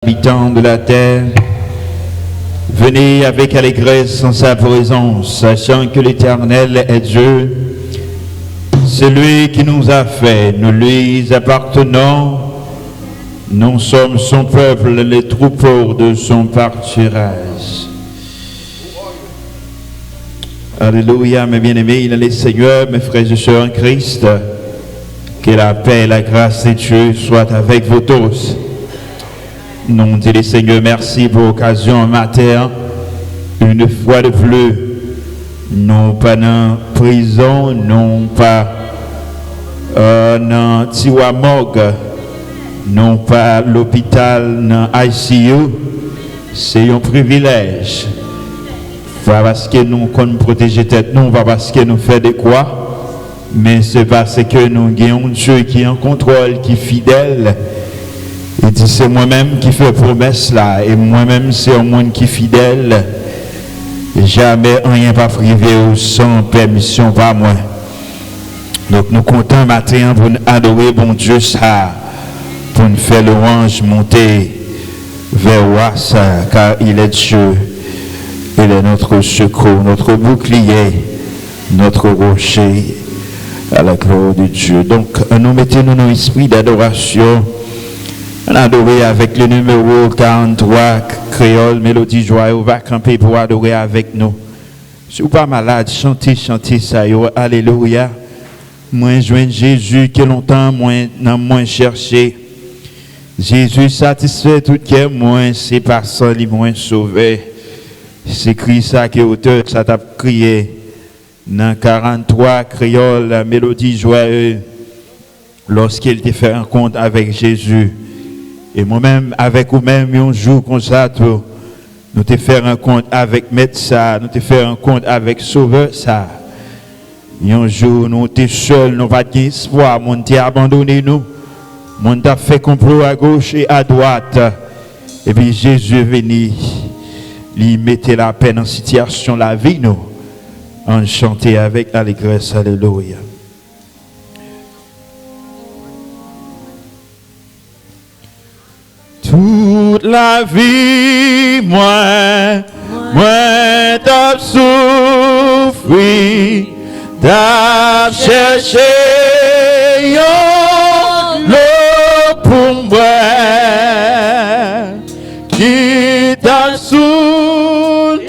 Habitants de la terre, venez avec allégresse en sa présence, sachant que l'Éternel est Dieu, celui qui nous a fait, nous lui appartenons, nous sommes son peuple, les troupeaux de son pâturage. Alléluia, mes bien-aimés, il est le Seigneur, mes frères et sœurs en Christ, que la paix et la grâce de Dieu soient avec vous tous. Nous disons, Seigneur, merci pour l'occasion matin, une fois de plus, non pas dans la prison, non pas dans Tiwa Morgue, non pas l'hôpital, dans ICU, c'est un privilège. Pas parce que nous comptons protéger tête, non pas parce que nous faisons des quoi, mais c'est parce que nous avons un Dieu qui est en contrôle, qui est fidèle. Il dit, c'est moi-même qui fais promesse là, et moi-même c'est un monde qui est fidèle. Et jamais rien pas privé ou sans permission par moi. Donc nous comptons matin pour nous adorer bon Dieu ça, pour nous faire louange monter vers roi ça, car il est Dieu. Il est notre secours, notre bouclier, notre rocher à la gloire de Dieu. Donc nous mettons nos esprits d'adoration. On a adoré avec le numéro 43, Créole, Mélodie Joie, on va camper pour adorer avec nous. Si vous n'êtes pas malade, chantez ça, yo, alléluia. Moi, joindre Jésus, que longtemps, moins cherché. Jésus satisfait tout que moi, c'est par ça, il moins sauvé. C'est Christ ça qui est auteur, ça t'a crié. Dans 43, Créole, Mélodie Joie, lorsqu'il te fait rencontre avec Jésus. Et moi-même, avec vous-même, un jour comme ça, nous te faire rencontre avec médecin, nous te faire rencontre avec sauveur ça. Un jour, nous sommes seuls, nous n'avons pas d'espoir, nous t'ai abandonné nous. Nous t'a fait complot à gauche et à droite. Et puis Jésus est venu, il mettait la paix dans la situation, la vie nous. On chantait avec allégresse, alléluia. Toute la vie, moi t'as souffert, t'as cherché l'eau pour moi, qui t'a soulagé,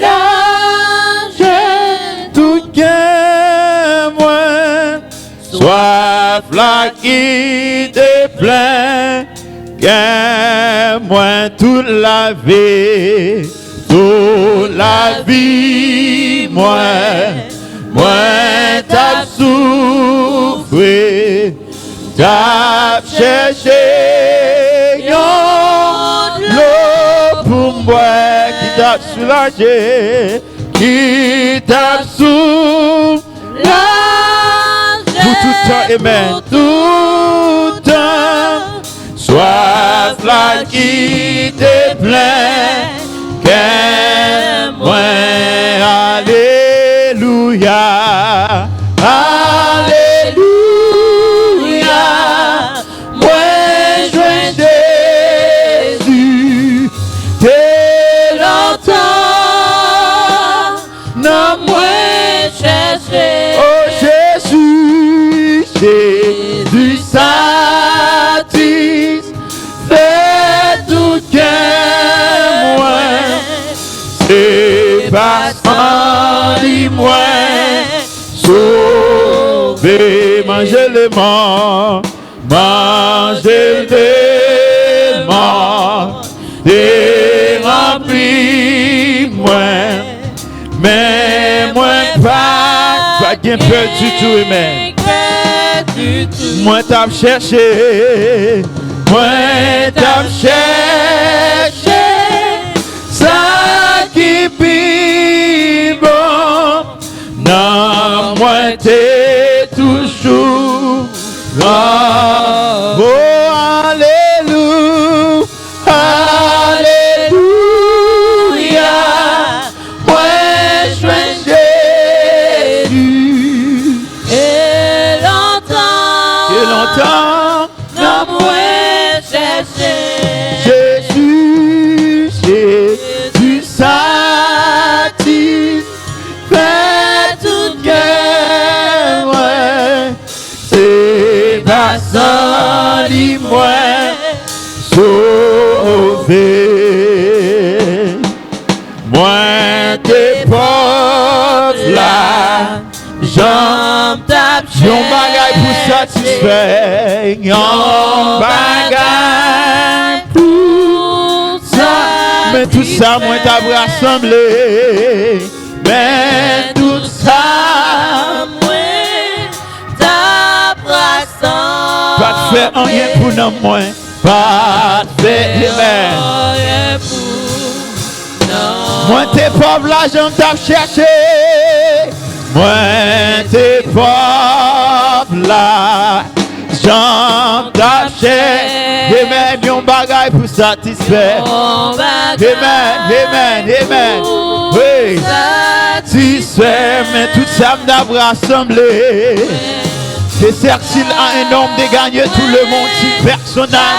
tout que moi, soif là qui te plaint. Moi toute la vie, moi t'as souffert, t'as cherché l'eau pour moi, qui t'a soulagé, qui t'a soulagé, pour tout temps, amen, tout temps. Soif là qui te plaît, qu'aime-moi, alléluia, alléluia, moi je Jésus, t'es longtemps, non moi chercher, oh Jésus, Jésus satisfait. Et passant dis-moi, sauver, manger les morts, manger les morts, et remplis-moi, mais moi pas bien peur du tout, amen. Moi t'as cherché, moi t'as cherché, ça qui pis bon, non, moi t'es toujours là. Oh, alléluia, alléluia, moi je suis Jésus, et longtemps, non, moi chercher Jésus. moi sauvé. Moi t'es pauvre là, j'en tape yon bagay pour satisfaire, yon bagay pour ça. Mais tout ça moi t'as rassemblé, mais tout ça moi t'as rassemblé. Pas de faire rien pour nous moi, pas de faire rien pour. Moi t'es pauvre là, j'en t'ai cherché. Moi t'es pauvre là, j'en t'ai cherché. Amen, yon bagay pour satisfaire. Amen. Oui, satisfaire, mais tout ça m'a rassemblé. C'est certain à un homme de gagner tout le monde si personnel.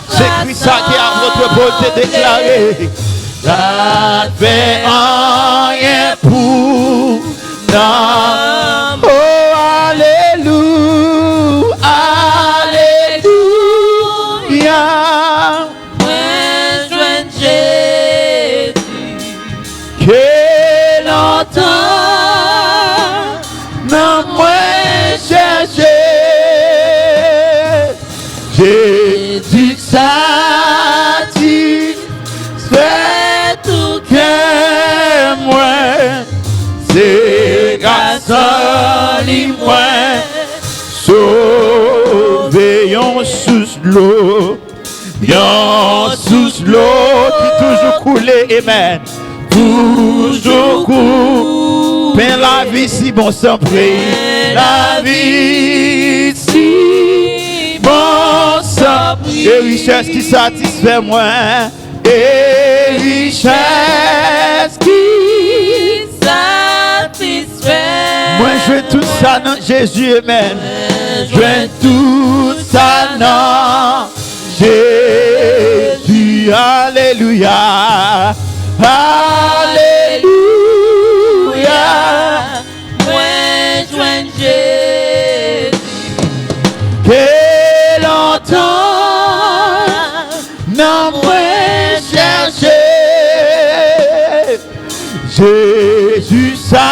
C'est Christ ça qui a votre beauté déclaré. Ça fait rien pour nous. Oh, alléluia, alléluia. Moi, je Jésus, que longtemps, non, moi, chercher. Jésus, ça dit, fait tout que moi, c'est grâce à lui, moi, sauveillons sous l'eau, qui toujours coulé, amen, toujours coulé, mais la vie si bon sans prier, la vie si bon sans prier, et richesse qui satisfait moi. Et richesse qui satisfait. Moi je veux tout ça dans Jésus, amen. Je veux tout ça dans Jésus, alléluia, alléluia. Moi je veux Jésus. Que longtemps, non moi chercher. Jésus satisfait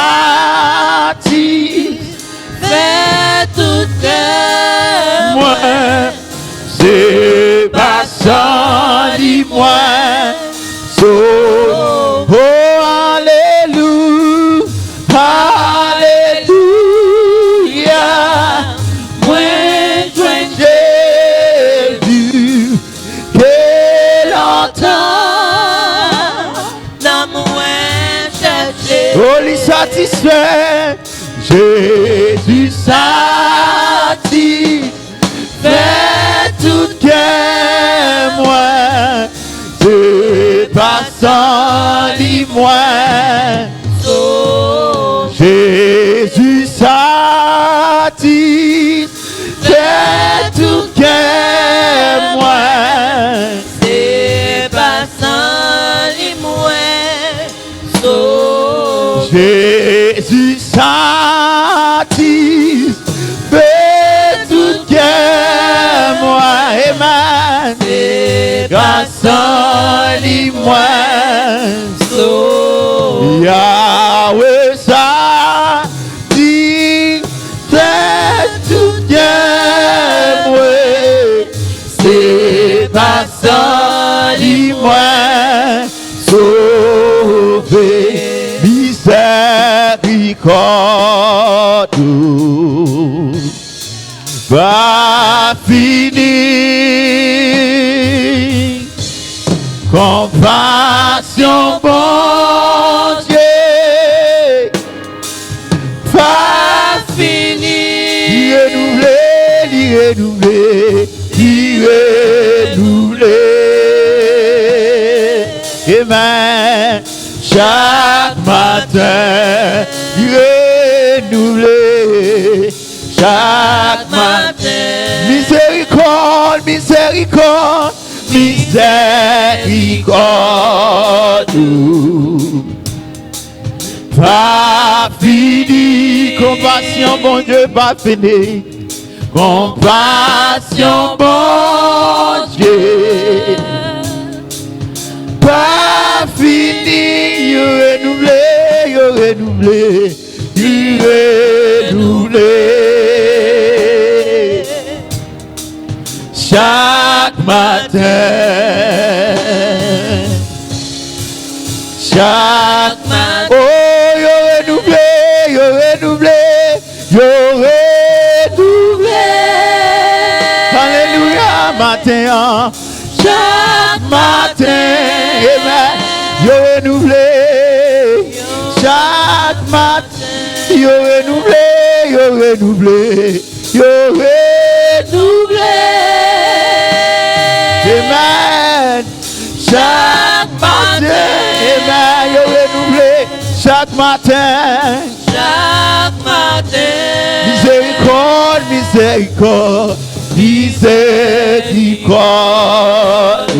tout que moi, c'est pas sans lui moi, oh, alléluia, alléluia, moi joins Jésus, que longtemps, dans moi chercher, oh, il satisfait. Jésus satisfait tout que moi, c'est pas sans lui moi. Jésus satisfait tout que moi, c'est pas sans lui moi. Jésus satisfait tout que moi, amen. Grâce à lui, moi, Yahweh satisfait tout que moi, c'est pas sans lui, moi, sauvé. Miséricorde va finir, compassion bon Dieu va finir, renouveler, amen. Chaque matin, renouvelé. Chaque matin, miséricorde, miséricorde, miséricorde. Pas fini, compassion, bon Dieu, pas fini. compassion, bon Dieu, pas fini, renouvelé, renouvelé, chaque matin, chaque matin, oh, renouvelé, renouvelé, alléluia, matin, chaque matin, amen, renouvelé, chaque matin, renouvelé, renouvelé, amen, chaque matin, amen, renouvelé, chaque matin, miséricorde, miséricorde, miséricorde,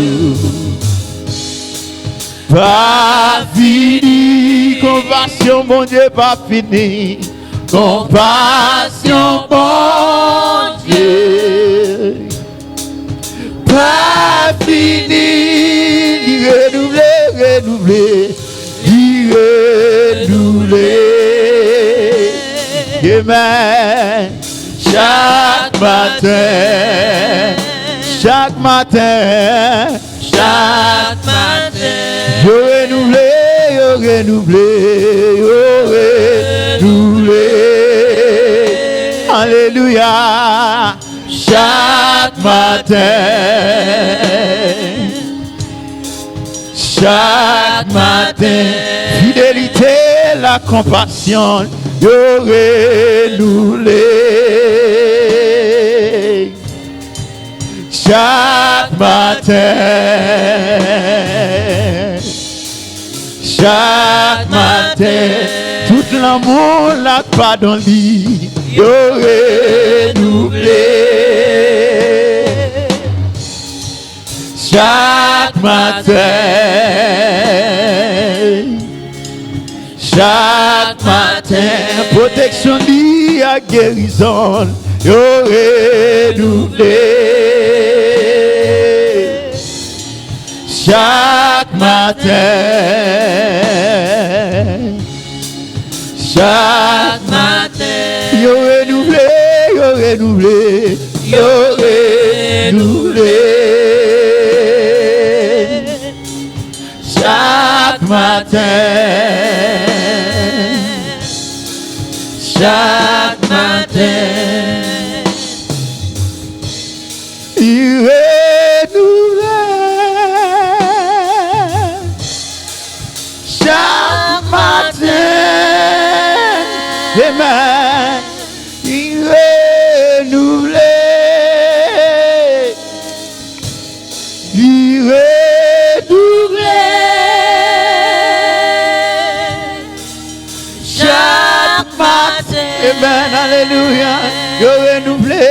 pas fini, compassion, mon Dieu, pas fini, compassion, mon Dieu, pas fini, renouvelé, renouvelé, renouvelé, amen, chaque matin, chaque matin, chaque matin, je renouvelé, renouvelé, renouvelé, alléluia, chaque matin, chaque matin, fidélité, la compassion, je renouvelé, chaque matin, chaque matin, tout l'amour, la pardon, lit, je renouvelé, chaque matin, chaque matin, protection, lit, à guérison, je renouvelé, chaque matin, chaque matin, yo renouvelé, yo renouvelé, yo renouvelé, chaque matin, chaque matin, il renouvelé, chaque matin, amen, il renouvelé, il renouvelé, chaque matin, amen, alléluia, il renouvelé,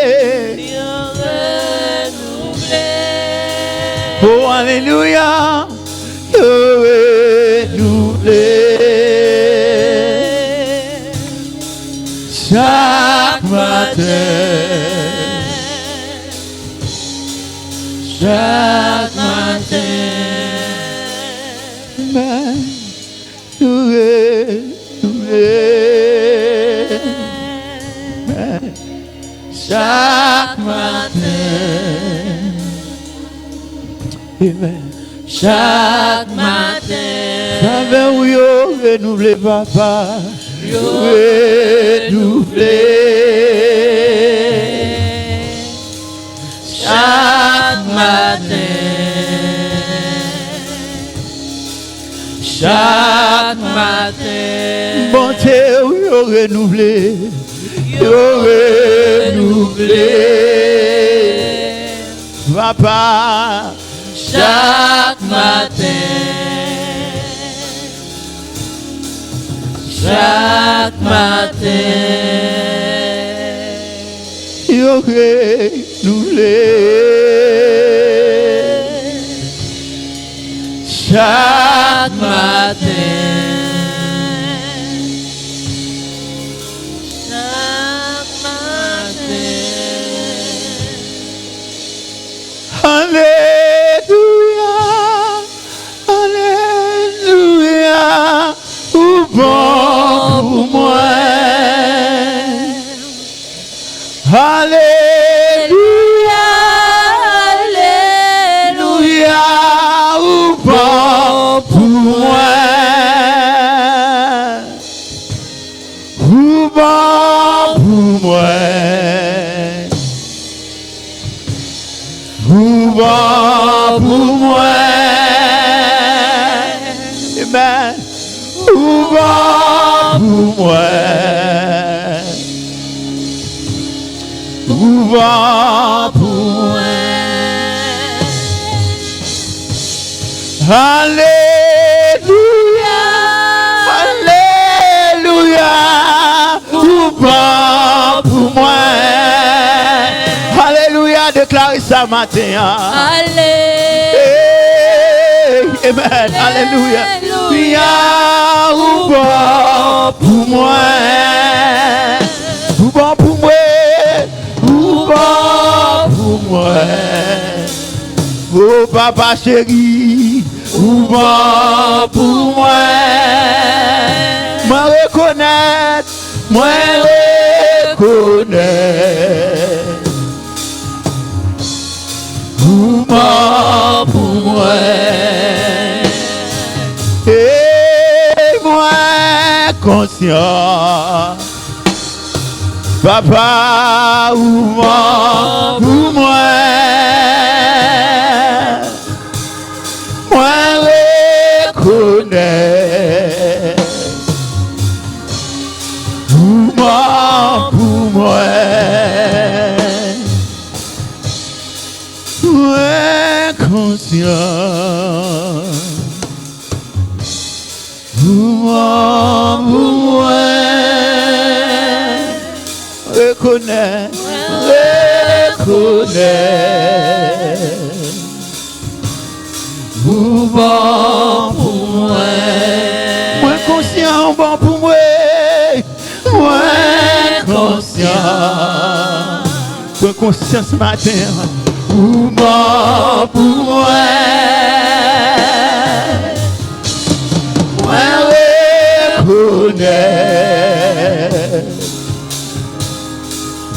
oh alléluia, il renouvelé, chaque matin, chaque matin, amen, chaque matin, amen, chaque matin, savez où yo renouvelé papa, yo renouvelé, chaque matin, chaque matin, bon Dieu, yo renouvelé, yo renouvelé, papa, chaque matin, chaque matin, yo renouvelé, chaque matin, chaque matin, bon pour moi. Alléluia, Alléluia, ou bon pour moi. Ou bon pour moi. Ou bon pour moi. Amen. Ou bon pour moi. Ou bon pour moi. Alléluia, Alléluia, ou bon pour moi. Alléluia, déclarez ça matin. Alléluia. Amen. Alléluia. Ou bon pour moi. Ou bon pour moi. Ou bon pour moi. Oh papa chéri. Ou bon pour moi. Moi reconnaître. Moi reconnaître. Ou bon pour moi. Et moi conscient. Papa ou moi pour moi. Moi reconnais. Ou moi pour moi. Moi conscient. Pour moi, reconnais, bon pour moi, moi conscient, bon pour moi, moi conscient ce matin, bon pour moi.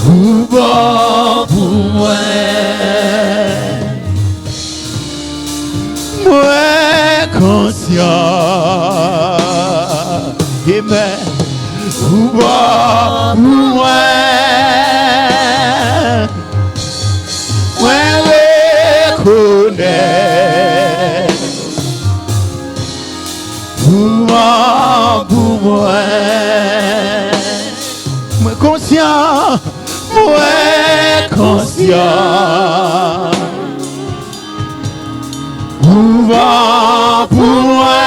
Ou bon pour moi. Moi conscient. Amen. Ou bon pour moi. Moi reconnais. Ou bon pour moi. Moi conscient. Moi conscient. Ou bon pour moi.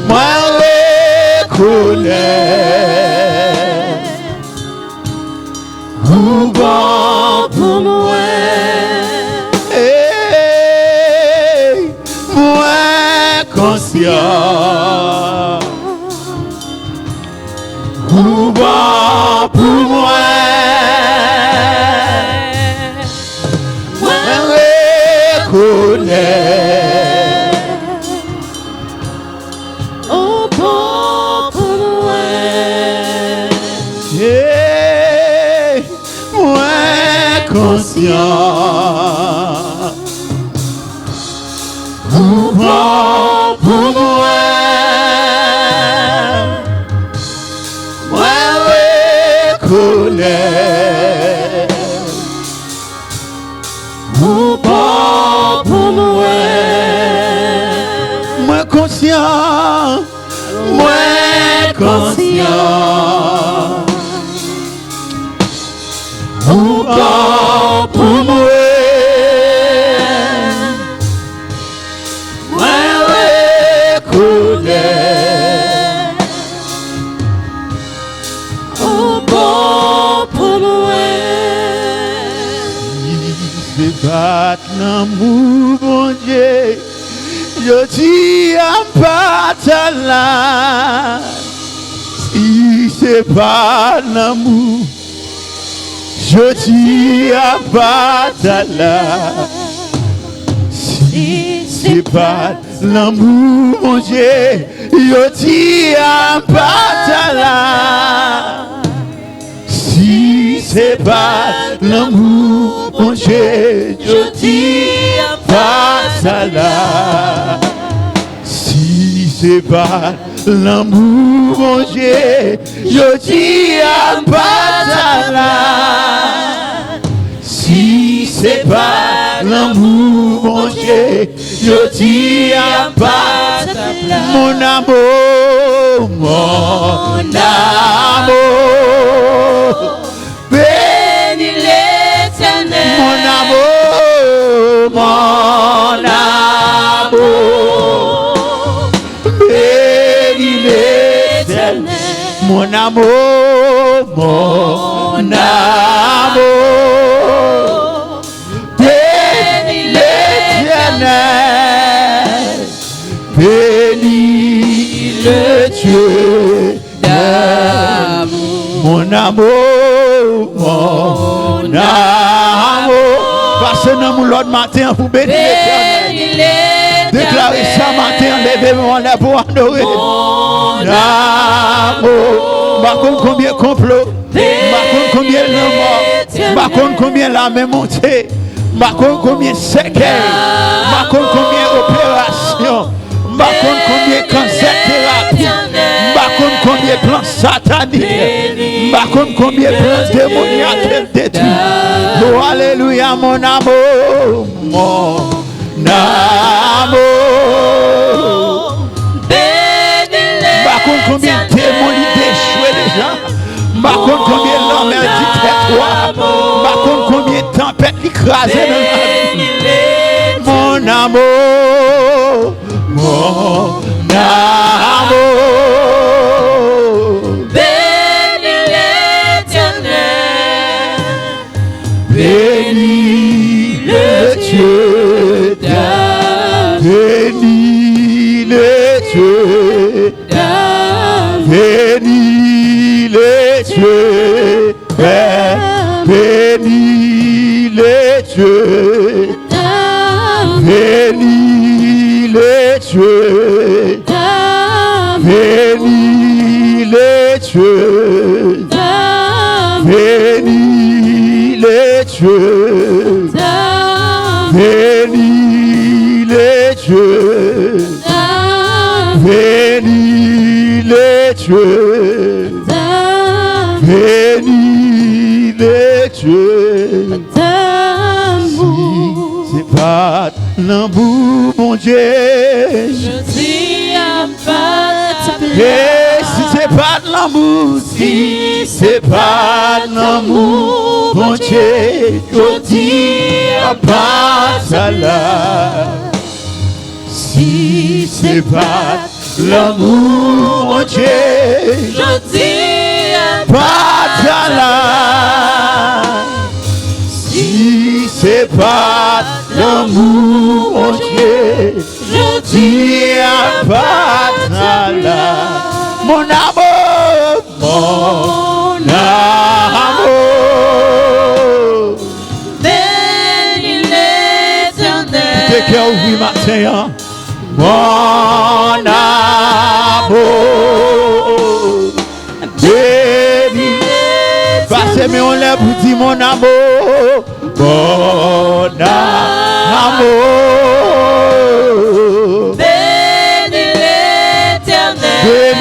Moi reconnais. Ou bon pour moi. Hey, moi conscient. Ou bon pour moi. Moi reconnais. Ou bon pour moi. Yeah. Moi conscient. Ou bon pour moi. Ou bon pour moi. Moi conscient. Moi conscient. Ou bon pour moi. Moi reconnais. Ou bon pour moi. Se bat l'amour, bon Dieu, je dis à pas là. Si c'est pas l'amour, je dis à pas là. Si c'est pas l'amour, mon Dieu, yo ti a pas là. Si c'est pas l'amour, mon Dieu, yo ti a pas là. Si c'est pas l'amour, mon Dieu, yo ti a pas là. Si c'est pas l'amour, mon Dieu, je dis à pas mon amour, bénis l'Éternel, mon amour, bénis l'Éternel, mon amour, bénis le Dieu d'amour, mon amour, mon amour. Passez dans l'autre matin pour bénir l'Éternel. Déclarez ça matin, levez-moi là pour adorer. Mon amour. Par contre, combien de complots, par contre, combien de morts, par contre, combien la main montée, par contre, combien de séquelles, par contre, combien d'opérations. Par contre, combien de cancer thérapie, par contre, combien de plans sataniques, par contre, combien de plans démoniaques qu'elle détruit. Oh, alléluia, mon amour, mon amour. Par contre, combien de démonies déchoués déjà, par contre, combien de l'homme dit tais-toi, par contre, combien de tempêtes écrasées dans la vie. Mon amour. Mon amour, bénis l'Éternel, bénis le Dieu d'amour, bénis le Dieu d'amour, bénis le Dieu, bénis le Dieu d'amour, bénis les dieux, bénis les dieux, bénis les dieux, bénis les dieux, bénis les dieux, bénis les dieux. C'est pas l'amour, mon Dieu. Je dis à pas et si c'est pas de l'amour, si c'est pas de l'amour, mon Dieu, je dis à pas là. Si c'est pas l'amour, mon Dieu, je dis à pas là. Si c'est pas l'amour, mon Dieu, je dis à pas là. Mon amour, mon amour, bénis l'Éternel. Tes cœurs ouvrés matin, mon amour, bénis l'Éternel. Passez mes on lève pour dire mon amour. Mon amour, bénis l'Éternel,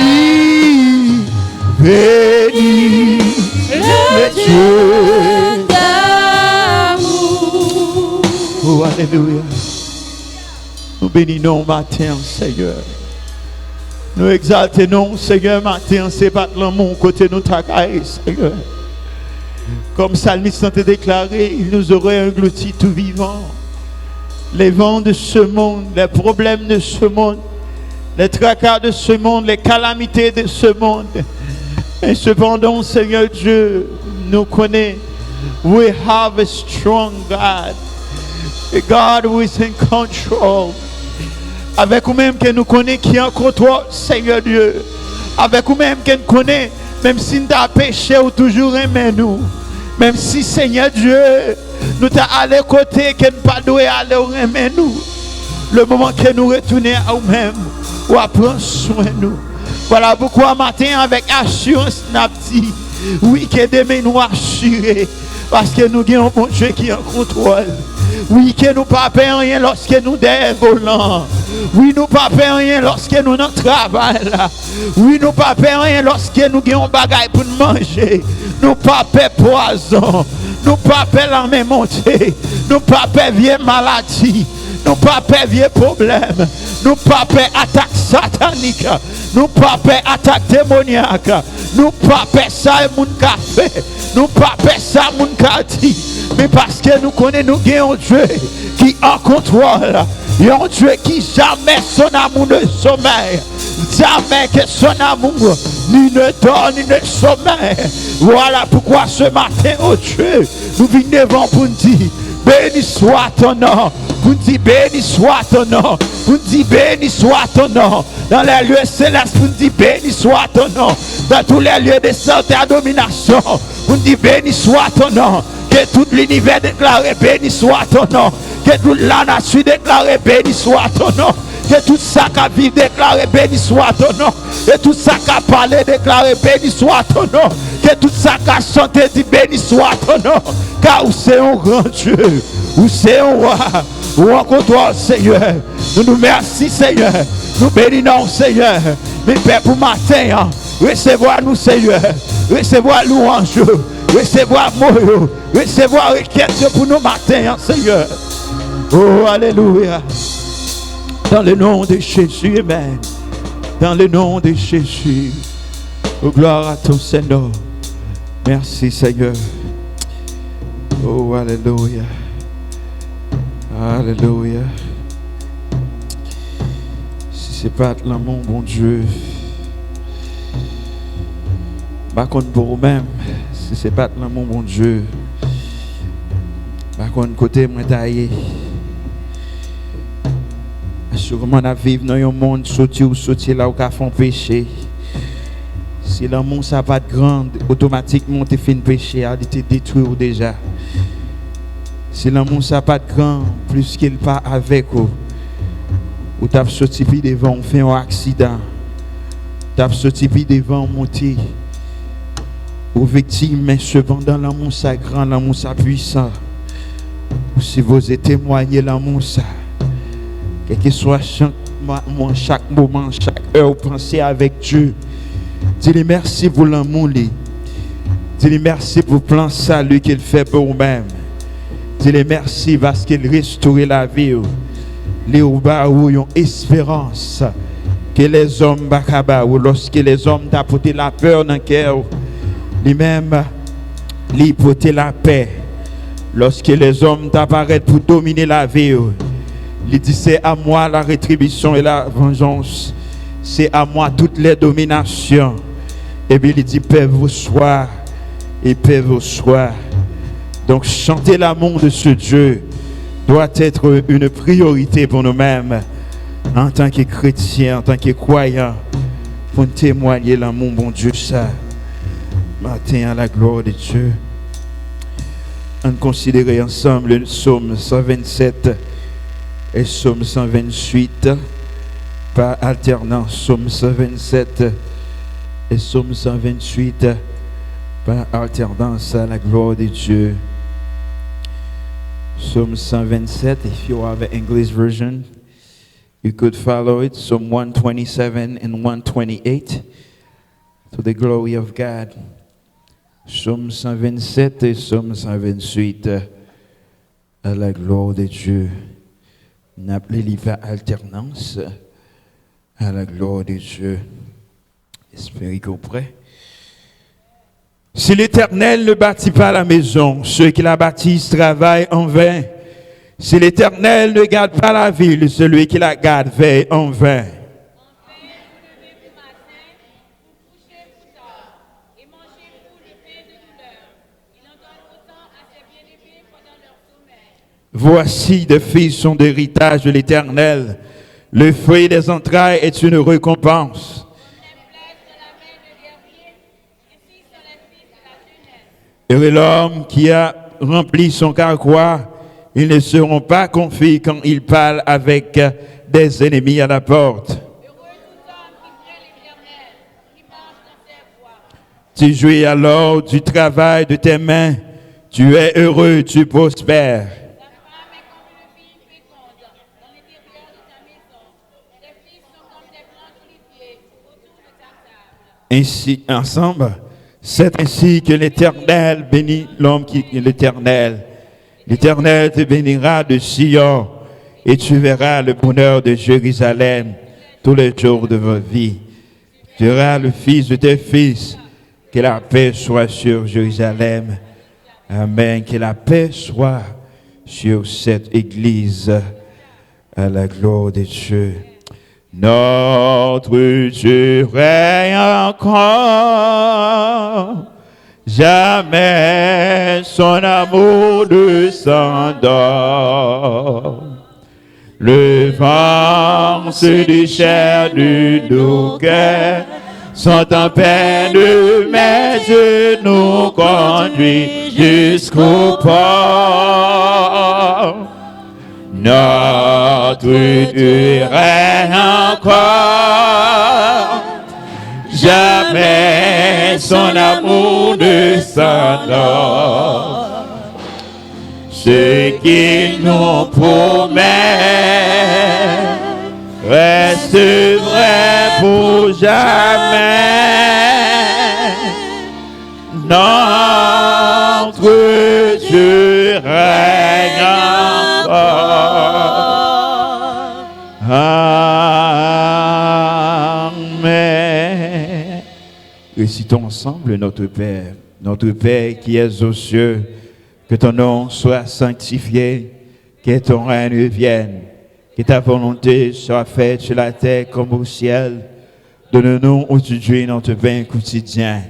bénis le Dieu d'amour. Oh, alléluia. Nous bénissons matin, Seigneur. Nous exaltons, Seigneur, matin, c'est pas l'amour côté nous travailler, Seigneur. Comme Psalmiste a déclaré, il nous aurait englouti tout vivant. Les vents de ce monde, les problèmes de ce monde, les tracas de ce monde, les calamités de ce monde. Et cependant, Seigneur Dieu, nous connaît. We have a strong God. A God who is in control. Avec nous-mêmes que nous connaissons qui est encore toi, Seigneur Dieu. Avec nous-mêmes que nous connaissons, même si nous avons péché ou toujours aimé nous. Même si, Seigneur Dieu, nous t'as allé côté que nous pas doué aller aimer nous. Le moment que nous retournons à nous-mêmes, ou à prendre soin de nous. Voilà pourquoi matin avec assurance nous dit, oui que demain nous assurer. Parce que nous avons un bon Dieu qui est en contrôle. Oui, que nous ne pas payons rien lorsque nous sommes volants. Oui, nous ne pas payons rien lorsque nous dans travail. Oui, nous ne pas payons rien lorsque nous avons des bagages pour nous manger. Nous ne pas payons poison. Nous ne pas payons la main montée. Nous ne pas payons vieille maladie. Nous ne pas payons vieux problèmes. Nous ne pas payons attaque satanique. Nous ne pas payons attaque démoniaque. Nous ne pas payons ça et mon café. Nous ne pas payons ça mon dit. Mais parce que nous connaissons un Dieu qui est en contrôle. Un Dieu qui jamais son amour ne sommeille. Jamais que son amour ni ne dort ni ne sommeille. Voilà pourquoi ce matin, oh Dieu, nous venons devant pour nous dire, béni soit ton nom. Pour nous dire, béni soit ton nom. Pour nous dire, béni soit ton nom. Dans les lieux célestes, pour nous dire, béni soit ton nom. Dans tous les lieux de santé et domination, pour nous dire, béni soit ton nom. Que tout l'univers déclare béni soit ton nom. Que toute la nature déclare béni soit ton nom. Que tout ça qui vit déclare béni soit ton nom. Que tout ça qui parle déclare béni soit ton nom. Que tout ça qui chante dit béni soit ton nom. Car c'est un grand Dieu. Ou c'est un roi. Ou encore toi, Seigneur. Nous nous remercions, Seigneur. Nous bénissons, Seigneur. Mais Père, pour matin, recevoir nous, Seigneur. Recevoir louange. Recevoir mot. Recevoir requête pour nous matin, Seigneur. Oh, alléluia. Dans le nom de Jésus, amen. Dans le nom de Jésus. Oh, gloire à ton Seigneur. Merci, Seigneur. Oh, alléluia. Alléluia. Si c'est pas l'amour, bon Dieu. Par contre, pour vous-même, si c'est pas l'amour, bon Dieu. Par contre, côté, moi, taillé. Sûrement, on a vivre dans un monde sortir là où on fait péché. Si l'amour ça pas de grande, automatiquement tu fais péché, il te détruit déjà. Si l'amour ça pas de grand, plus qu'il pas avec vous, ou t'as sorti devant, on fait un accident, t'as sorti devant, monter, ou victime, mais cependant l'amour ça grand, l'amour ça puissant. Ou si vous êtes témoigné l'amour ça. Quel que soit chaque moment, chaque heure, pensez avec Dieu. Dis-lui merci pour l'amour. Dis-lui merci pour le plan salut qu'il fait pour vous-même. Dis-lui merci parce qu'il restaure la vie. Les ou une espérance que les hommes bakaba ou lorsque les hommes t'apportent la peur dans le cœur, lui-même, lui porter la paix. Lorsque les hommes t'apparaissent pour dominer la vie. Il dit c'est à moi la rétribution et la vengeance. C'est à moi toutes les dominations. Et puis il dit paix vous soit et paix vous soit. Donc chanter l'amour de ce Dieu doit être une priorité pour nous-mêmes en tant que chrétiens, en tant que croyants, pour témoigner l'amour bon Dieu ça. Matin à la gloire de Dieu. On considère ensemble le psaume 127 et psaume 128 par alternance. Psaume 127 et psaume 128 par alternance à la gloire de Dieu. Psalm 127, if you have an English version, you could follow it. Psalm 127 and 128 to the glory of God. Psalm 127 et Psalm 128 à la gloire de Dieu. N'appelez-les pas alternance à la gloire de Dieu. Espérez qu'on prêt. Si l'Éternel ne bâtit pas la maison, ceux qui la bâtissent travaillent en vain. Si l'Éternel ne garde pas la ville, celui qui la garde veille en vain. Voici des fils sont d'héritage de l'Éternel. Le fruit des entrailles est une récompense. Et l'homme qui a rempli son carquois Ils ne seront pas confus quand ils parlent avec des ennemis à la porte. Tu jouis alors du travail de tes mains. Tu es heureux, tu prospères. Ainsi, ensemble, c'est ainsi que l'Éternel bénit l'homme qui est l'Éternel. L'Éternel te bénira de Sion et tu verras le bonheur de Jérusalem tous les jours de votre vie. Tu verras le fils de tes fils. Que la paix soit sur Jérusalem. Amen. Que la paix soit sur cette église. À la gloire de Dieu. Notre Dieu règne encore. Jamais son amour ne s'endort. Le vent se déchire de nos cœurs. Sont en peine, mais je nous conduis jusqu'au port. Notre Dieu règne encore. Jamais son amour ne s'endort. Ce qu'il nous promet reste vrai pour jamais. Notre Dieu règne encore. Amen. Récitons ensemble notre Père qui es aux cieux, que ton nom soit sanctifié, que ton règne vienne. Que ta volonté soit faite sur la terre comme au ciel. Donne-nous aujourd'hui notre pain quotidien.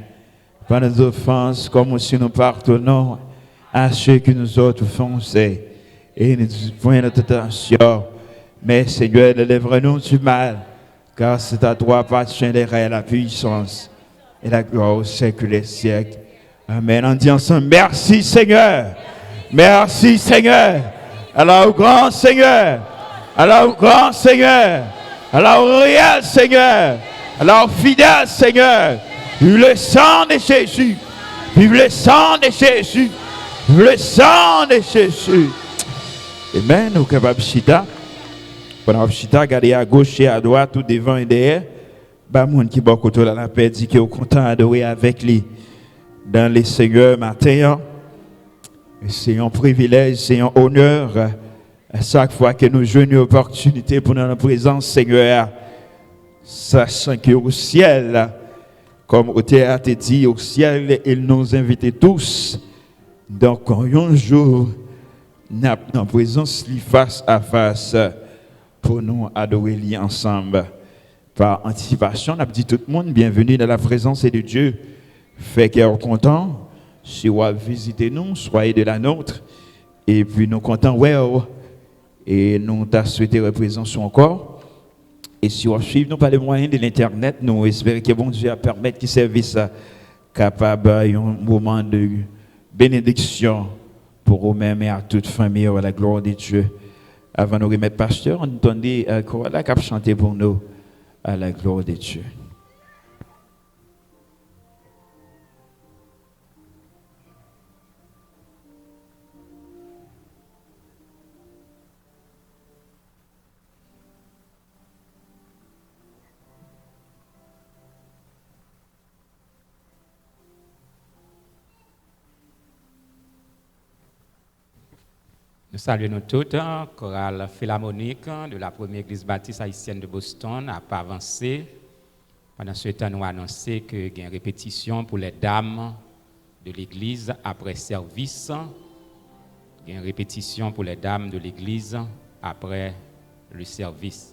Pas nos offenses comme aussi nous pardonnons à ceux qui nous ont offensés. Et ne point notre tentation. Mais Seigneur, délivre-nous du mal. Car c'est à toi appartient la puissance et la gloire au siècle des siècles. Amen. On dit ensemble, merci Seigneur. Merci Seigneur. Alors, grand Seigneur. Alors, grand Seigneur, alors réel Seigneur, alors fidèle Seigneur, vive le sang de Jésus, vive le sang de Jésus, vive le sang de Jésus. Amen, nous sommes capables de chita. Pendant que chita, regardez à gauche et à droite, tout devant et derrière. Bah, moun qui beaucoup autour de la paix dit qu'il est content d'adorer avec lui dans les seigneurs matin. C'est un privilège, c'est un honneur. À chaque fois que nous jouons une opportunité pour notre présence, Seigneur, sachant qu'au ciel, comme au théâtre dit, au ciel, il nous invite tous. Donc, un jour, nous avons notre présence face à face pour nous adorer ensemble. Par anticipation, on a dit tout le monde, bienvenue dans la présence de Dieu. Fait cœur content, si vous visitez nous, soyez de la nôtre. Et puis nous comptons, ouais. Et nous t'as souhaité représentation encore. Et si on suit nous par les moyens de l'Internet, nous espérons que bon Dieu a permettre que service capable un moment de bénédiction pour vous-même et à toute famille, à la gloire de Dieu. Avant de nous remettre pasteur, on entendait Corolla qui a chanté pour nous à la gloire de Dieu. Nous saluons toutes, chorale philharmonique de la première église baptiste haïtienne de Boston n'a pas avancé. Pendant ce temps, nous annonçons qu'il y a une répétition pour les dames de l'église après service. Il y a une répétition pour les dames de l'église après le service.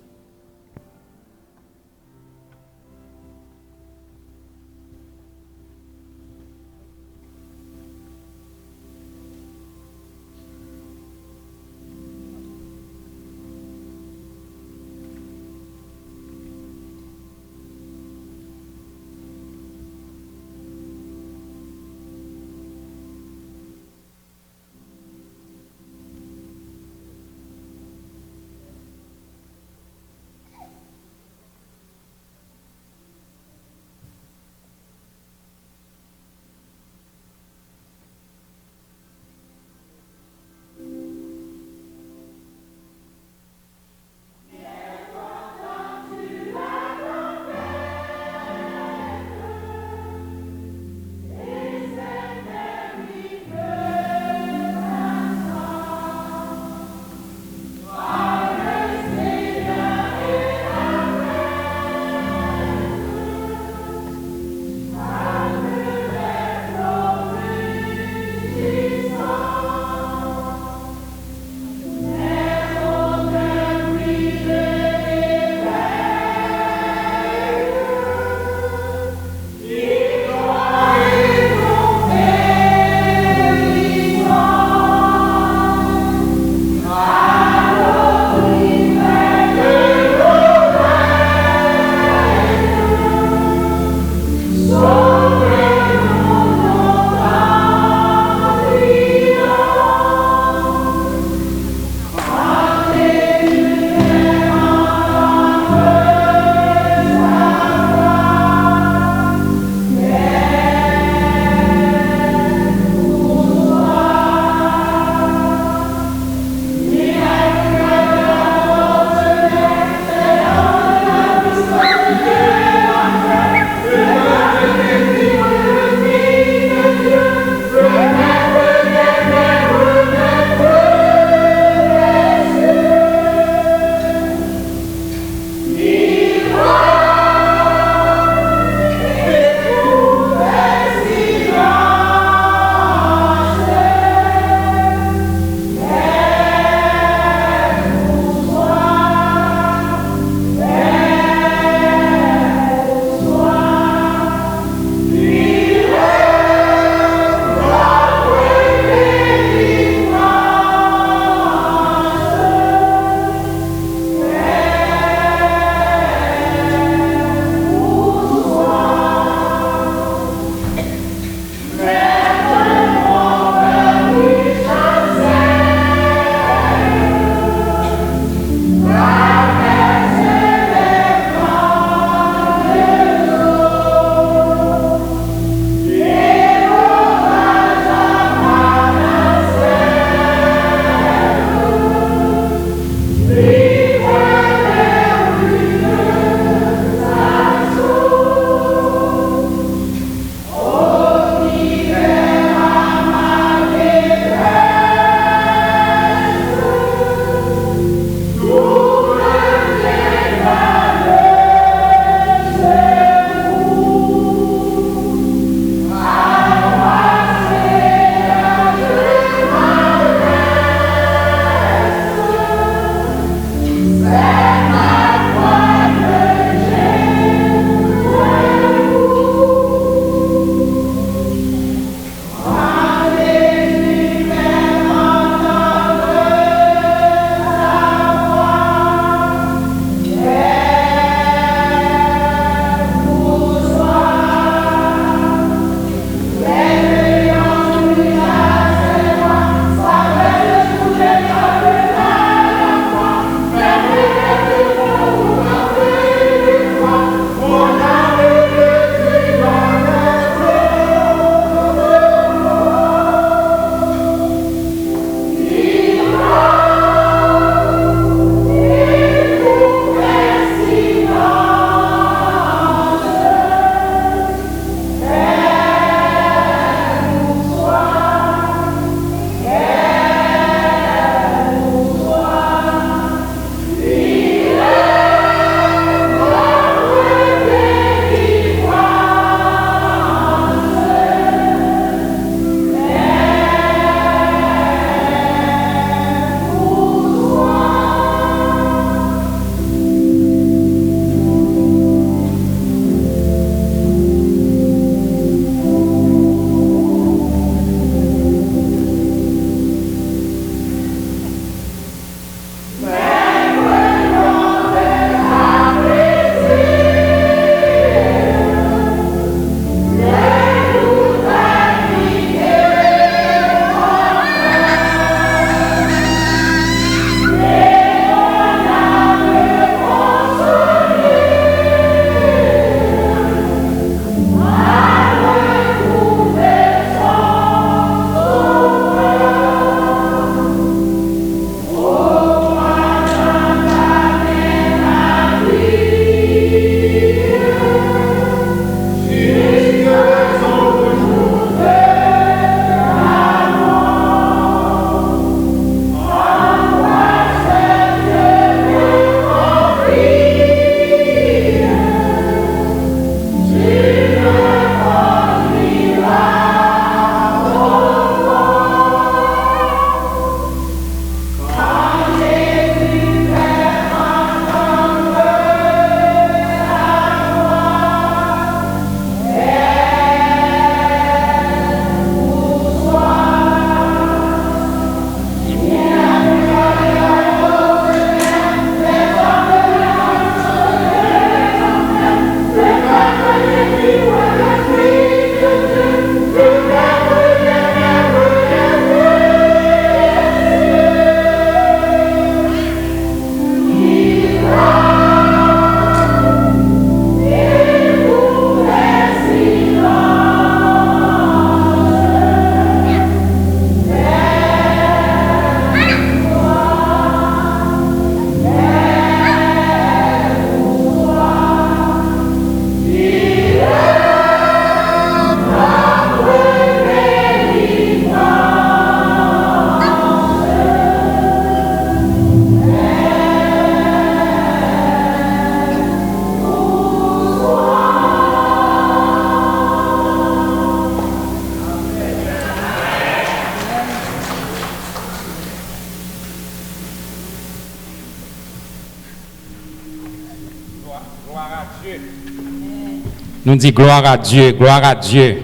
Nous disons gloire à Dieu, gloire à Dieu,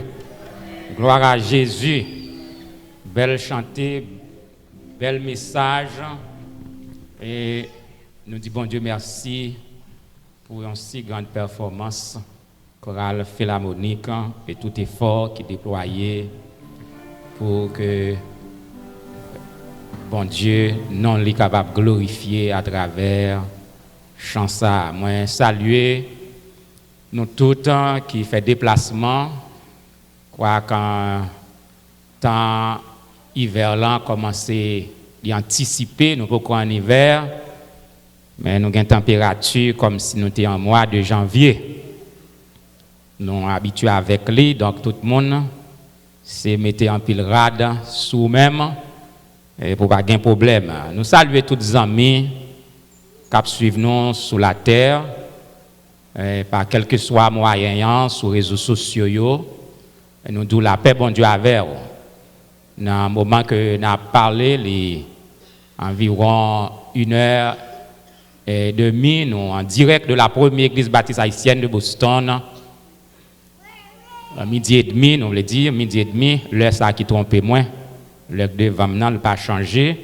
gloire à Jésus. Belle chantée, bel message. Et nous disons bon Dieu merci pour une si grande performance. Chorale philharmonique et tout effort qui est déployé pour que bon Dieu non est capable de glorifier à travers chant ça. Moi saluer nous tous qui fait déplacement, quoi quand temps hiver là commencer d'anticiper, nous beaucoup en hiver, mais nous avons une température comme si nous étions en mois de janvier. Nous sommes habitués avec lui, donc tout le monde c'est mettre en pile rade sous même et pour pas de problème. Nous saluons tous les amis qui suivent nous sur la terre, par quel que soit moyen sur les réseaux sociaux. Et nous disons la paix, bon Dieu, avec vous. Dans le moment que nous avons parlé, environ 1h30 demi, nous en direct de la première église baptiste haïtienne de Boston. Midi et demi, nous voulons dire, midi et demi, l'heure ça qui trompe moins, l'heure de Vamnan n'a pas changé.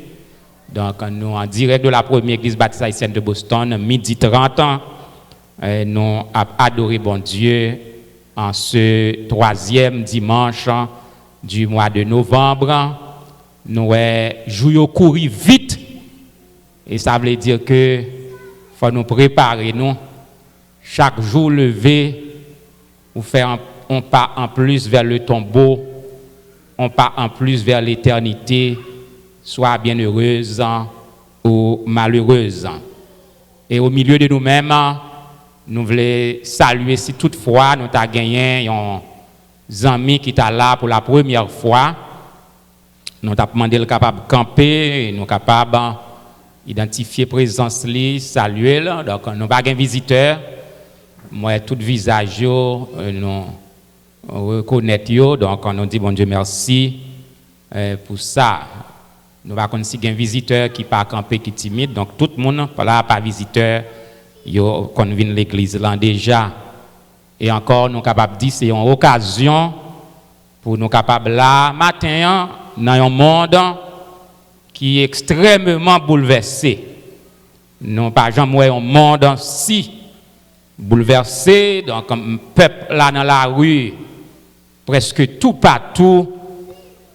Donc, nous en direct de la première église baptiste haïtienne de Boston, midi 30, nous avons adoré bon Dieu en ce 3e dimanche du mois de novembre. Nous jouons courir vite. Et ça veut dire que faut nous préparer, nous, chaque jour lever, ou faire un pas en plus vers le tombeau, un pas en plus vers l'éternité, soit bienheureuse ou malheureuse. Et au milieu de nous-mêmes, nous voulons saluer si toutefois nous avons gagné un ami qui est là pour la première fois. Nous avons demandé le capable de camper, nous sommes capables d'identifier présence, saluer. Donc nous n'avons pas de visiteurs. Moi, tout visage, nous reconnaissons. Donc on nous dit bon Dieu merci pour ça. Nous n'avons pas de visiteurs qui pas camper, qui timide. Donc tout le monde, pas visiteur, yo qu'on vient de l'église là déjà. Et encore, nous sommes capables de dire c'est une occasion pour nous capables là, matin, dans un monde qui est extrêmement bouleversé. Nous pas jamais un monde si bouleversé, donc un peuple là dans la rue, presque tout partout,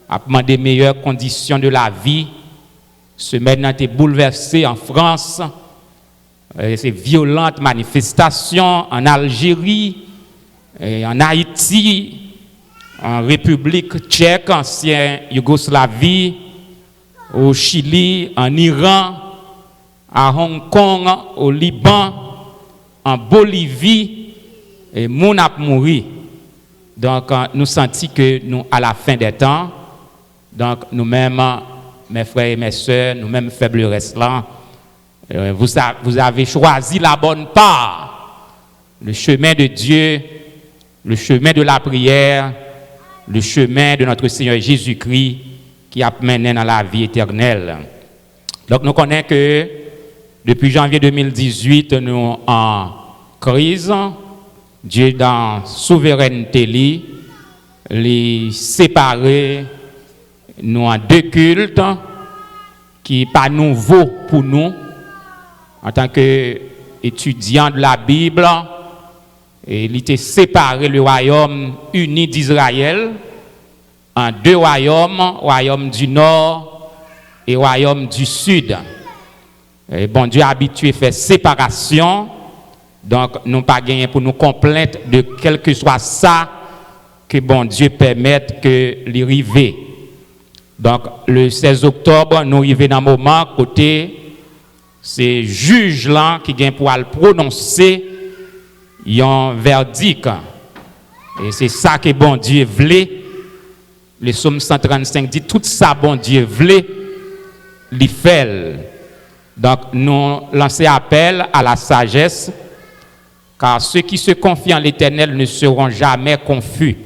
a demandé meilleures conditions de la vie. Ce maintenant est bouleversé en France. Ces violentes manifestations en Algérie, en Haïti, en République tchèque, ancienne Yougoslavie, au Chili, en Iran, à Hong Kong, au Liban, en Bolivie, et moun ap mouri. Donc nous sentons que nous à la fin des temps, donc nous-mêmes, mes frères et mes sœurs, nous-mêmes faibles restlants, vous avez choisi la bonne part, le chemin de Dieu, le chemin de la prière, le chemin de notre Seigneur Jésus-Christ qui a mené dans la vie éternelle. Donc nous connaissons que depuis janvier 2018, nous en crise. Dieu dans souveraineté les séparer nous en deux cultes qui n'est pas nouveau pour nous en tant qu'étudiants de la Bible. Et il était séparé le royaume uni d'Israël en deux royaumes, royaume du nord et royaume du sud. Et bon Dieu a habitué à faire séparation, donc nous pas gagné pour nous complaindre de quel que soit ça que bon Dieu permette que l'arrivée. Donc le 16 octobre, nous arrivons dans un moment côté ces juges là qui viennent pour prononcer un verdict. Et c'est ça que bon Dieu voulait. Le psaume 135 dit tout ça bon Dieu voulait, l'y fait. Donc nous lançons appel à la sagesse, car ceux qui se confient en l'Éternel ne seront jamais confus.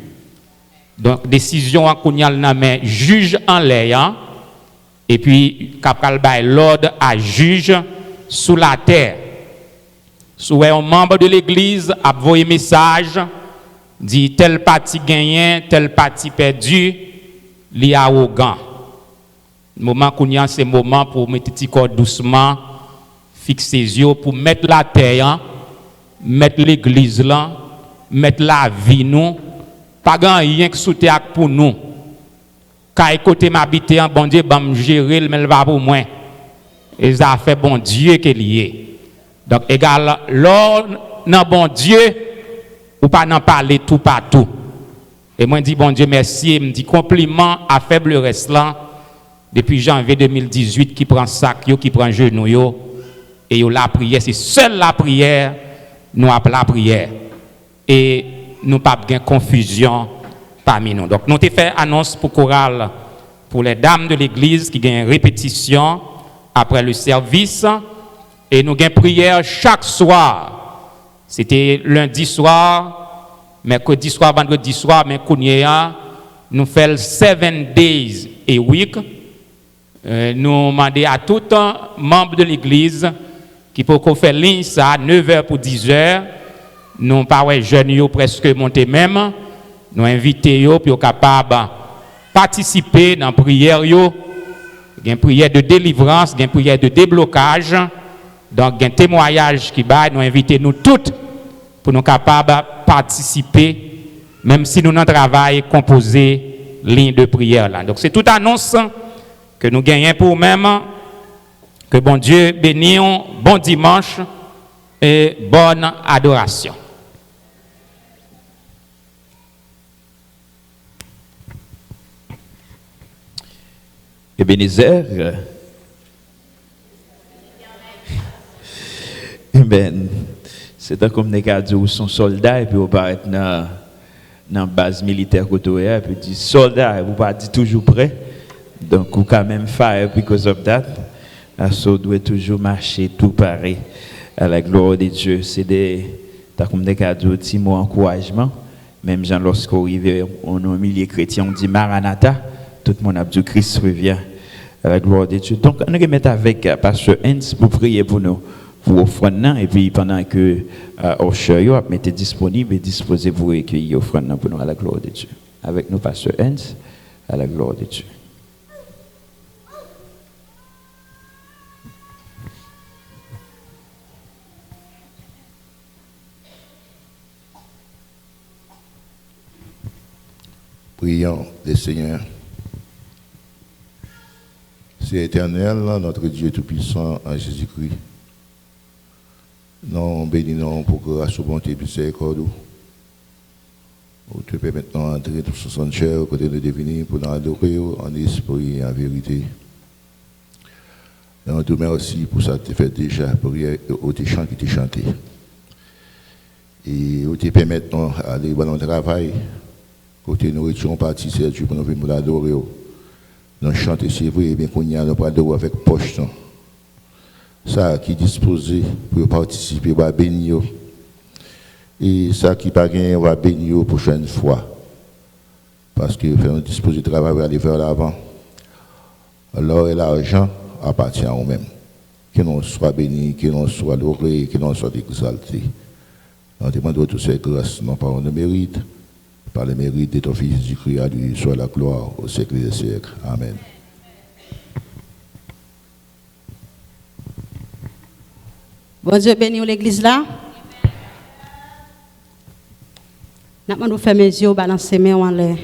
Donc décision en kounial nan men juge en l'air, et puis capral bay l'ordre à juge sous la terre. Sous un membre de l'église a envoyé message, dit tel parti gagné, tel parti perdu, li arrogant. Moment kounian c'est moment pour mettre petit corps doucement, fixer les yeux pour mettre la terre, mettre l'église là, mettre la vie nous, pas grand rien que sous terre pour nous. Quand côté m'habiter en bon Dieu, bam gérer mais le va pour moi. Et ça fait bon Dieu qui est lié. Donc égal l'or non bon Dieu ou pas n'en parler tout partout. Et moi dis bon Dieu merci, me dit compliment à faible restlant depuis janvier 2018 qui prend sac yo, qui prend genou yo et yo la prière, c'est seule la prière nous appelons la prière. Et nous pas de confusion parmi nous. Donc nous avons fait annonce pour chorale pour les dames de l'église qui gagnent répétition après le service et nous avons prière chaque soir. C'était lundi soir, mercredi soir, vendredi soir, mais nous faisons 7 days a week. Nous demandons à tout membres de l'église qui peut faire ligne ça 9h pour 10h. Nous pas jeunes yo presque monter même. Nous inviter yo pour capable participer dans prière yo. Une prière de délivrance, une prière de déblocage. Donc un témoignage qui va nous inviter nous toutes pour nous capables participer même si nous n'en travail composé ligne de prière là. Donc c'est toute annonce que nous gagnons pour même que bon Dieu bénisse, bon dimanche et bonne adoration. Ebenezer, c'est comme des cas où son soldat et puis on part dans la base militaire côté et puis dit soldat, vous pas dit toujours prêt. Donc vous quand même fire because of that. So doit toujours marcher tout pareil à la gloire de Dieu. C'est des comme des cas de petits mots encouragement. Même Jean lorsqu'on arrive on a un millier chrétien on dit Maranatha. Tout le monde a dit Christ revient à la gloire de Dieu. Donc, on va mettre avec Pasteur Hens pour prier pour nous, pour offrande. Et puis, pendant que Osher a mis disponible et disposé pour recueillir offrande pour nous à la gloire de Dieu. Avec nous, Pasteur Hens, à la gloire de Dieu. Prions le Seigneur. C'est éternel, notre Dieu Tout-Puissant en Jésus-Christ. Nous bénissons pour grâce, bonté et miséricorde. Vous te permettez d'entrer dans ce sanctuaire, côté de devenir pour nous adorer en esprit et en vérité. Nous te remercions pour ça que tu fais déjà, pour tes chants qui t'ont chanté. Et vous te permettez d'aller dans le travail, côté nous étions partis, c'est Dieu pour nous venir adorer. Nous chantons, c'est vrai, bien qu'on y a pas de avec poche. Ça qui est disposé pour participer, va bénir. Et ça qui pas gagné, va bénir la prochaine fois. Parce que nous disposer de travail, va aller vers l'avant. Alors, l'argent appartient à nous-mêmes. Que l'on soit béni, que l'on soit adoré, que l'on soit exalté. Nous demandons toutes ces grâces, non pas on mérite. Par le mérite de ton Fils Jésus-Christ, à lui soit la gloire au siècle des siècles. Amen. Bon Dieu bénisse l'église là. Nous avons fait mes yeux, balancer mes mains en l'air.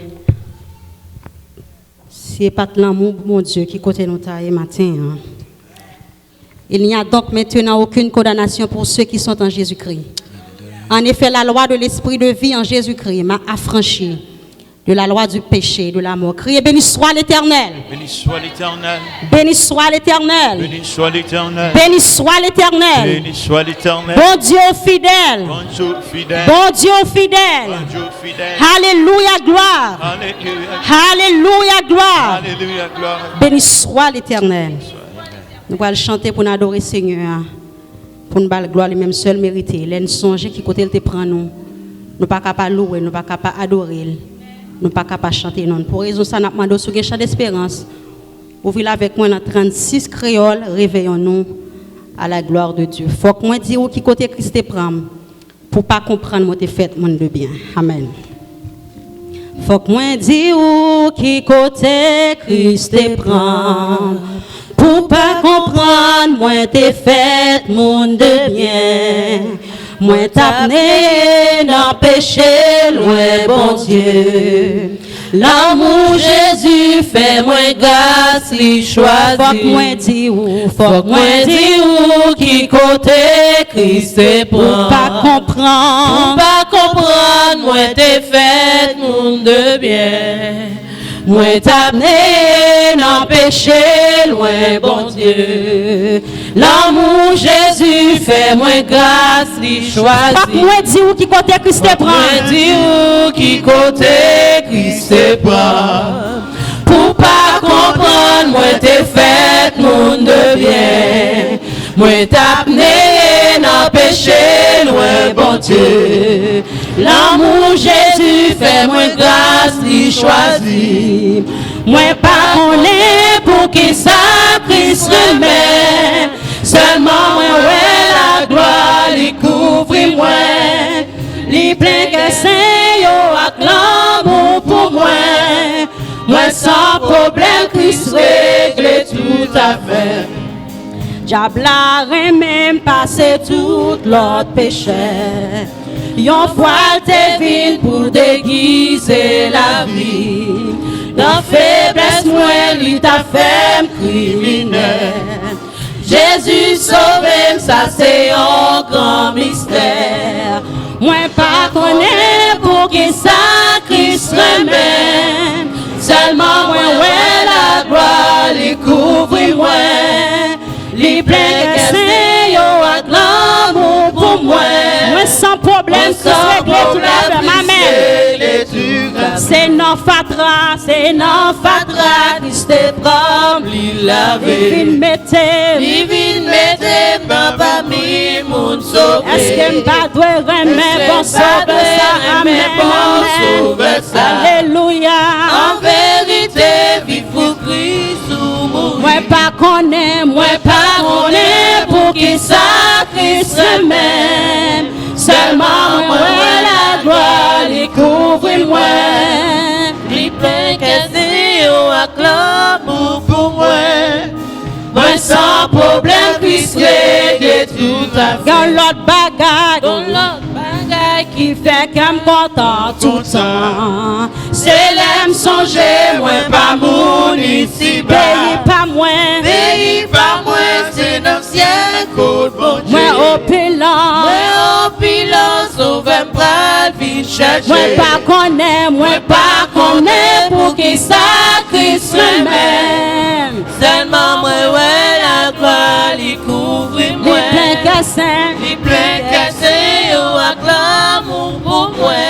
C'est pas l'amour, mon Dieu, qui côté nous taille matin. Il n'y a donc maintenant aucune condamnation pour ceux qui sont en Jésus-Christ. En effet, la loi de l'esprit de vie en Jésus-Christ m'a affranchi de la loi du péché, de la mort. Criez, béni soit l'Éternel. Béni soit l'Éternel. Béni soit l'Éternel. Béni soit l'Éternel. Béni soit l'Éternel. Béni soit l'Éternel. Bon Dieu fidèle. Bon Dieu fidèle. Bon Dieu fidèle. Bon Dieu fidèle. Alléluia, gloire. Alléluia. Alléluia, gloire. Alléluia, gloire. Béni soit l'Éternel. Nous allons chanter pour nous adorer Seigneur. Pour nous la gloire lui-même seul mérité. Les songes qui côté il te prend nous. Nous pas capable louer, nous pas capable adorer. Nous pas capable chanter non. Pour raison ça n'a demandé sur un chant d'espérance. Ouvrez avec moi dans 36 créoles, réveillons-nous à la gloire de Dieu. Faut que moi dire qui côté Christ te prend pour pas comprendre moi te fait monde de bien. Amen. Faut que moi dire qui côté Christ te prend pour pas comprendre moi te fait monde de bien. Moi t'amener dans péché loin bon Dieu. L'amour Jésus fait moi grâce li choisi. Faut que moi dire faut que moi dire qui côté Christ te prend. Pour pas comprendre moi te fait monde de bien. Moi t'amener dans péché loin bon Dieu. L'amour Jésus fait moi grâce li choisi. Pas moi dire qui côté Christ te prend. Moi dire qui côté Christ te prend. Pour pas comprendre moi te fait monde de bien. Moi t'amener dans péché loin bon Dieu. L'amour Jésus fait moi grâce li choisi. Moi pas connais pour qui ça Christ remet. Seulement moi ouais Christ règle tout affaire. Diable a même passé tout l'autre péché. Yon fois t'es venu pour déguiser la vie. Dans faiblesse, moi, lui t'a fait criminel. Jésus sauve, ça c'est un grand mystère. Moi pas connaît pour qui ça Christ même. Seulement moi ouais la gloire lui couvre moi. Li plein que c'est yo ak l'amour pour moi. Moi sans problème Christ règle tout la ma mère. C'est non fatra Christ te prend li laver. Livin mette papa mi moun sauver. Est-ce que m'pas doit remettre bon sauver ça? Alléluia. En vérité vive pour Christ ou mourir. Moi pas connaît pour qui ça Christ même. Seulement moi la gloire lui couvre moi. Lui plein que c'est au acclame pour moi. Moi sans problème Christ règle tout affaire. Dans l'autre bagaille qui fait qu'elle me content tout le temps. C'est l'aime songer, moi pas mon ici bas. Pays pas moi, c'est l'ancien code bon Dieu. Moi au pilon, sauve m'pral vite chercher. Moi pas connaît pour qui ça Christ même. Seulement moi ouais la gloire lui couvre moi. Li plein cassé ou acclame pour moi.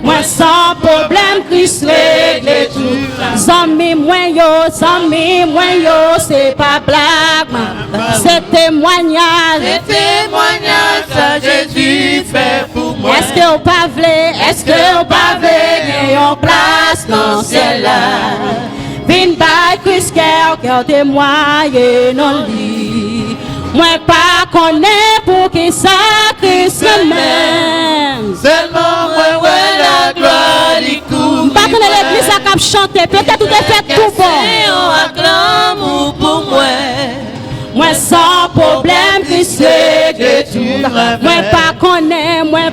Moi sans problème Christ règle tout. Zami moi yo c'est pas blague. C'est témoignage ça Jésus fait pour moi. Est-ce que vous pas vle yon place dans ciel là. Vin by Christ cœur témoigne non li. Moi pas connaît pour qui ça Christ même. Seulement moi ouais la gloire lui couvre. Pas connaît l'église à cap chanter, peut-être tout est fait tout bon. On acclame pour moi. Moi sans problème Christ règle tout. Moi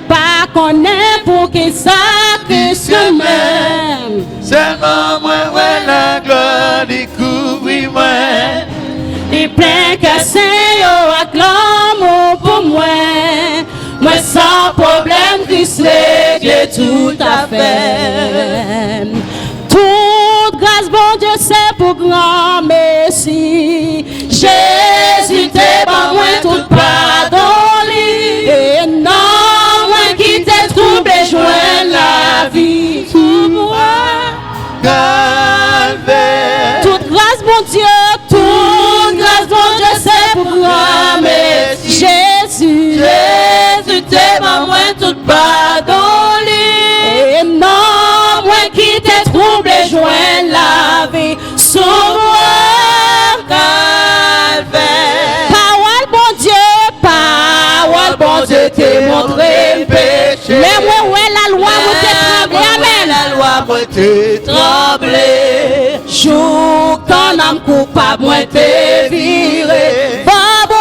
pas connaît pour qui ça Christ même. Seulement moi ouais la gloire lui couvre moi. Il plein que c'est yo acclame pour moi. Moi sans problème Christ règle tout affaire. Toute grâce bon Dieu c'est pour grand merci. Jésus t'es bon moi tout pardon li. Et non moi qui t'ai troublé joindre la vie pour moi. Calvaire. Toute grâce bon Dieu, c'est pour grand merci. Jésus t'es moi tout pardon li. Et non moi qui t'ai troublé joindre la vie sur moi calvaire. Parole bon Dieu t'es montré péché. Mais moi ouais la loi moi t'es tremblé. Amen. La loi moi t'es tremblé. Jour ton âme coupable moi t'es viré. Babo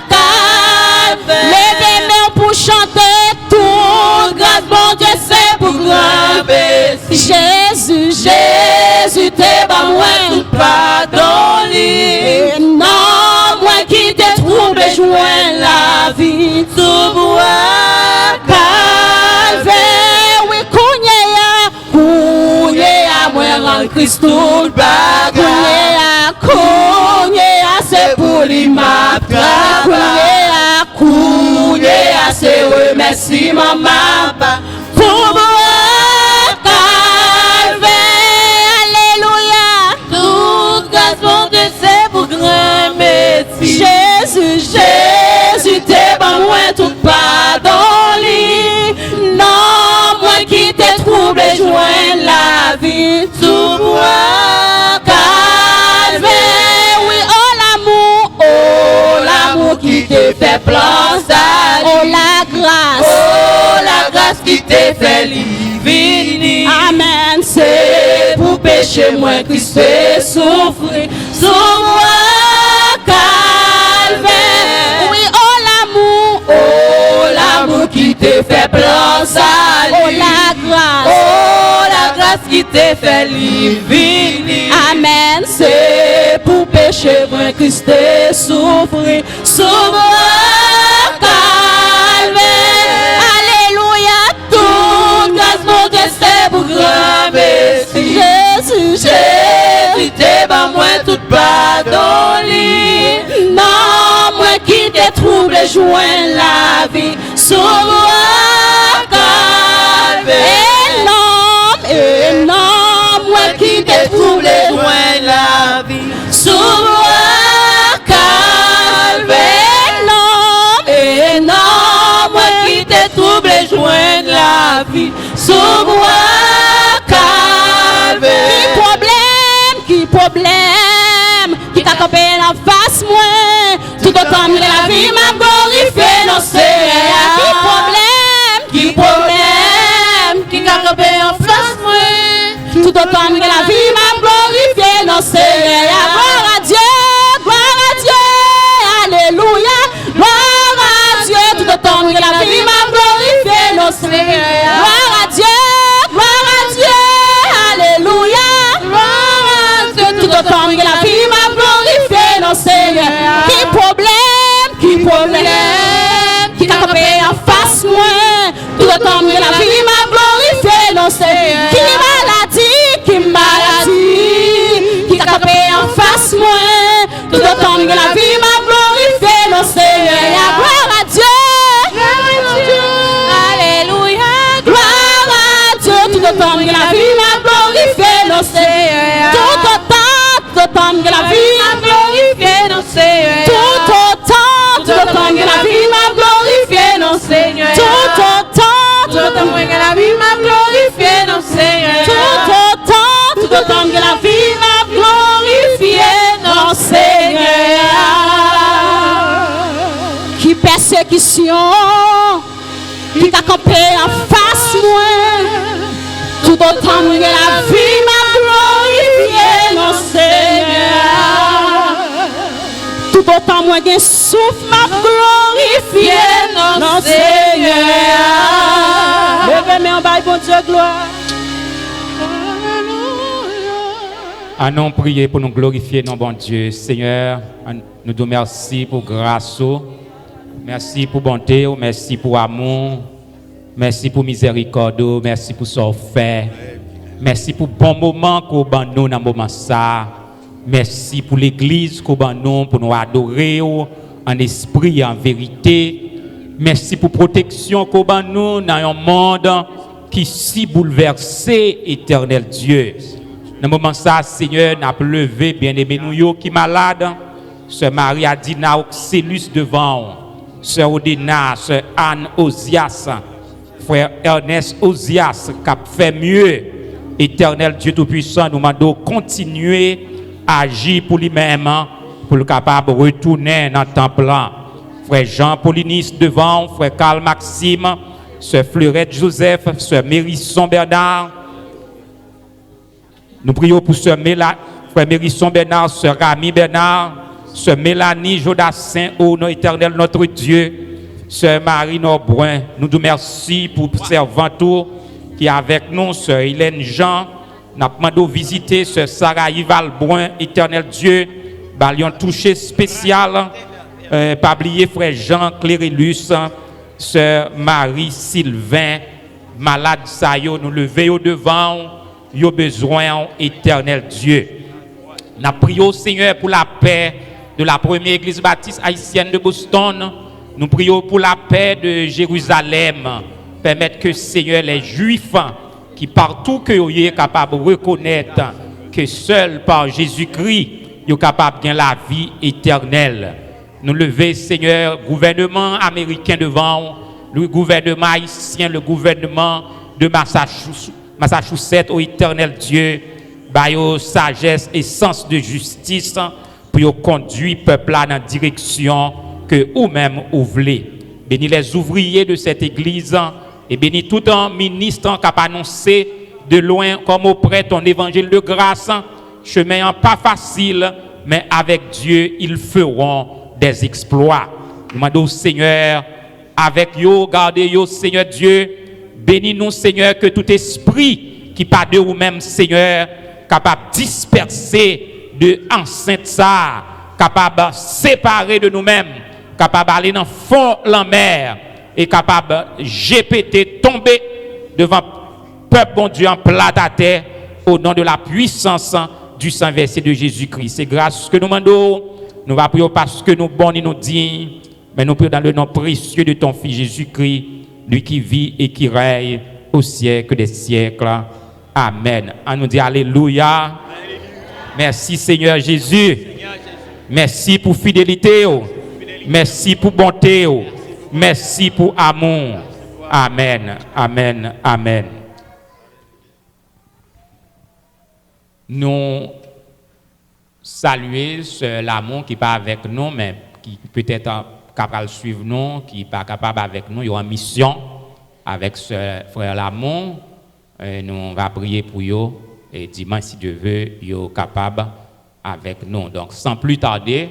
calvaire. Levez mains pour chanter tout. Grâce bon Dieu c'est pour grand merci. Jésus t'es pas moi tout pardon li. Non moi qui t'ai troublé joint la vie sous moi calvaire. Oui cougné à moi rend Christ tout bagage. Cougné à c'est pour lui ma cougné à c'est remercie maman pour moi. Jésus t'es bon moi tout pardon li. Non moi qui t'ai troublé joint la vie sous moi calvaire. Oui oh l'amour qui te fait plan salut. Oh la grâce qui te fait vivre. Amen. C'est pour péché péché, moi, Christ est souffrir. Sur moi, calvaire. Oui, oh l'amour qui te fait plan salut. oh la grâce. Oh, la grâce qui te fait livrer. Amen. C'est pour péché, moi, Christ est souffrir. Sur moi, calvaire. Alléluia. Toute grâce, mon Dieu, c'est pour grand merci. Jésus, Jésus, t'es bas moi tout pardon. Non, moi qui t'ai troublé, joins la vie. Sur moi, calvaire. et non, Moi qui t'ai troublé, joins la vie. Sur moi, calvaire. Et non, moi qui t'ai troublé, joins la vie. Sur moi, calvaire. Qui problème, qui t'a campé en face moi, tout autant que la vie m'a glorifié, non c'est qui problème, qui t'a campé en face moi, tout autant que la vie m'a glorifié, non c'est gloire à Dieu, alléluia, gloire à Dieu, tout autant que la vie m'a glorifié, non c'est gloire à Dieu, alléluia. Tout autant que la vie m'a glorifié, non Seigneur. Qui problème, qui t'a campé en face moi. Tout autant que la vie m'a glorifié, non Seigneur. Qui maladie, qui t'a campé en face moi. Tout autant que la vie m'a glorifié, non Seigneur. Gloire à Dieu, alléluia. Gloire à Dieu, tout autant que la vie m'a glorifié, non Seigneur. Tout autant que la vie m'a glorifié, non Seigneur. Tout autant que la vie m'a glorifié, non Seigneur. Tout autant que la vie m'a glorifié, non Seigneur. Tout autant que la vie m'a glorifié, non Seigneur. Qui persécution, qui t'a campé en face moi. Tout autant que la vie m'a glorifié, non Seigneur. Tout autant moi que souffle m'a glorifié, non Seigneur. Levez-moi en bas, bon Dieu, gloire. À nous prier pour nous glorifier, non bon Dieu. Seigneur, nous te remercions pour grâce. Merci pour bonté, merci pour amour. Merci pour miséricorde, merci pour ce fait. Merci pour bon moment qu'on ban nous dans moment ça. Merci pour l'église qu'on ban nous pour nous adorer en esprit et en vérité. Merci pour protection qu'on ban nous dans un monde qui si bouleversé, éternel Dieu. Dans moment ça, Seigneur, n'a levé bien-aimé nous qui malade. Sœur Marie Adina Oxélus devant. Sœur Odina, Sœur Anne Ozias. Frère Ernest Ozias, qui a fait mieux, éternel Dieu Tout-Puissant, nous demandons continuer à agir pour lui-même, pour le capable de retourner dans le temple. Frère Jean Paulinis devant, frère Carl Maxime, sœur Fleurette Joseph, sœur Mérisson Bernard. Nous prions pour sœur frère Mérisson Bernard, sœur Rami Bernard, sœur Mélanie Jodassin, ô nom éternel notre Dieu. Sœur Marie Norbrun, nous vous remercions pour le servant qui est avec nous, Sœur Hélène Jean. Nous avons demandé de visiter Sœur Sarah Yval Brun, éternel Dieu. Nous avons touché spécial, pas oublier Frère Jean Clérélus, Sœur Marie Sylvain, malade Sayo, nous levons au devant, nous avons besoin, éternel Dieu. Nous prions, Seigneur, pour la paix de la première église baptiste haïtienne de Boston. Nous prions pour la paix de Jérusalem. Permettre que, Seigneur, les Juifs qui partout que vous êtes capables de reconnaître que seul par Jésus-Christ, vous êtes capables de gagner la vie éternelle. Nous levons, Seigneur, gouvernement américain devant, le gouvernement haïtien, le gouvernement de Massachusetts, au éternel Dieu, baillot sagesse et sens de justice pour conduire le peuple dans la direction que vous-même vous voulez. Bénis les ouvriers de cette église et bénis tout un ministre qui a annoncé de loin comme auprès ton évangile de grâce. Chemin pas facile, mais avec Dieu, ils feront des exploits. Demandons au Seigneur, avec yo, gardez yo, Seigneur Dieu, bénis-nous, Seigneur, que tout esprit qui part de vous-même, Seigneur, capable de disperser de enceinte ça, capable de séparer de nous-mêmes, capable d'aller dans le fond de la mer et capable de GPT, tomber devant le peuple bon Dieu en plat à terre au nom de la puissance du sang versé de Jésus-Christ. C'est grâce que nous demandons, nous va prier parce que nous bons et nous dignes, mais nous prions dans le nom précieux de ton Fils Jésus-Christ, lui qui vit et qui règne au siècle des siècles. Amen. On nous dit Alléluia. Merci Seigneur Jésus. Merci pour fidélité. Merci pour bonté. Merci pour amour. Amen. Amen. Amen. Nous saluons l'amour qui n'est pas avec nous, mais qui peut-être capable de suivre nous, qui n'est pas capable avec nous. Il y a une mission avec ce frère l'amour. Nous allons prier pour eux et dimanche, si Dieu veut, ils sont capables avec nous. Donc, sans plus tarder,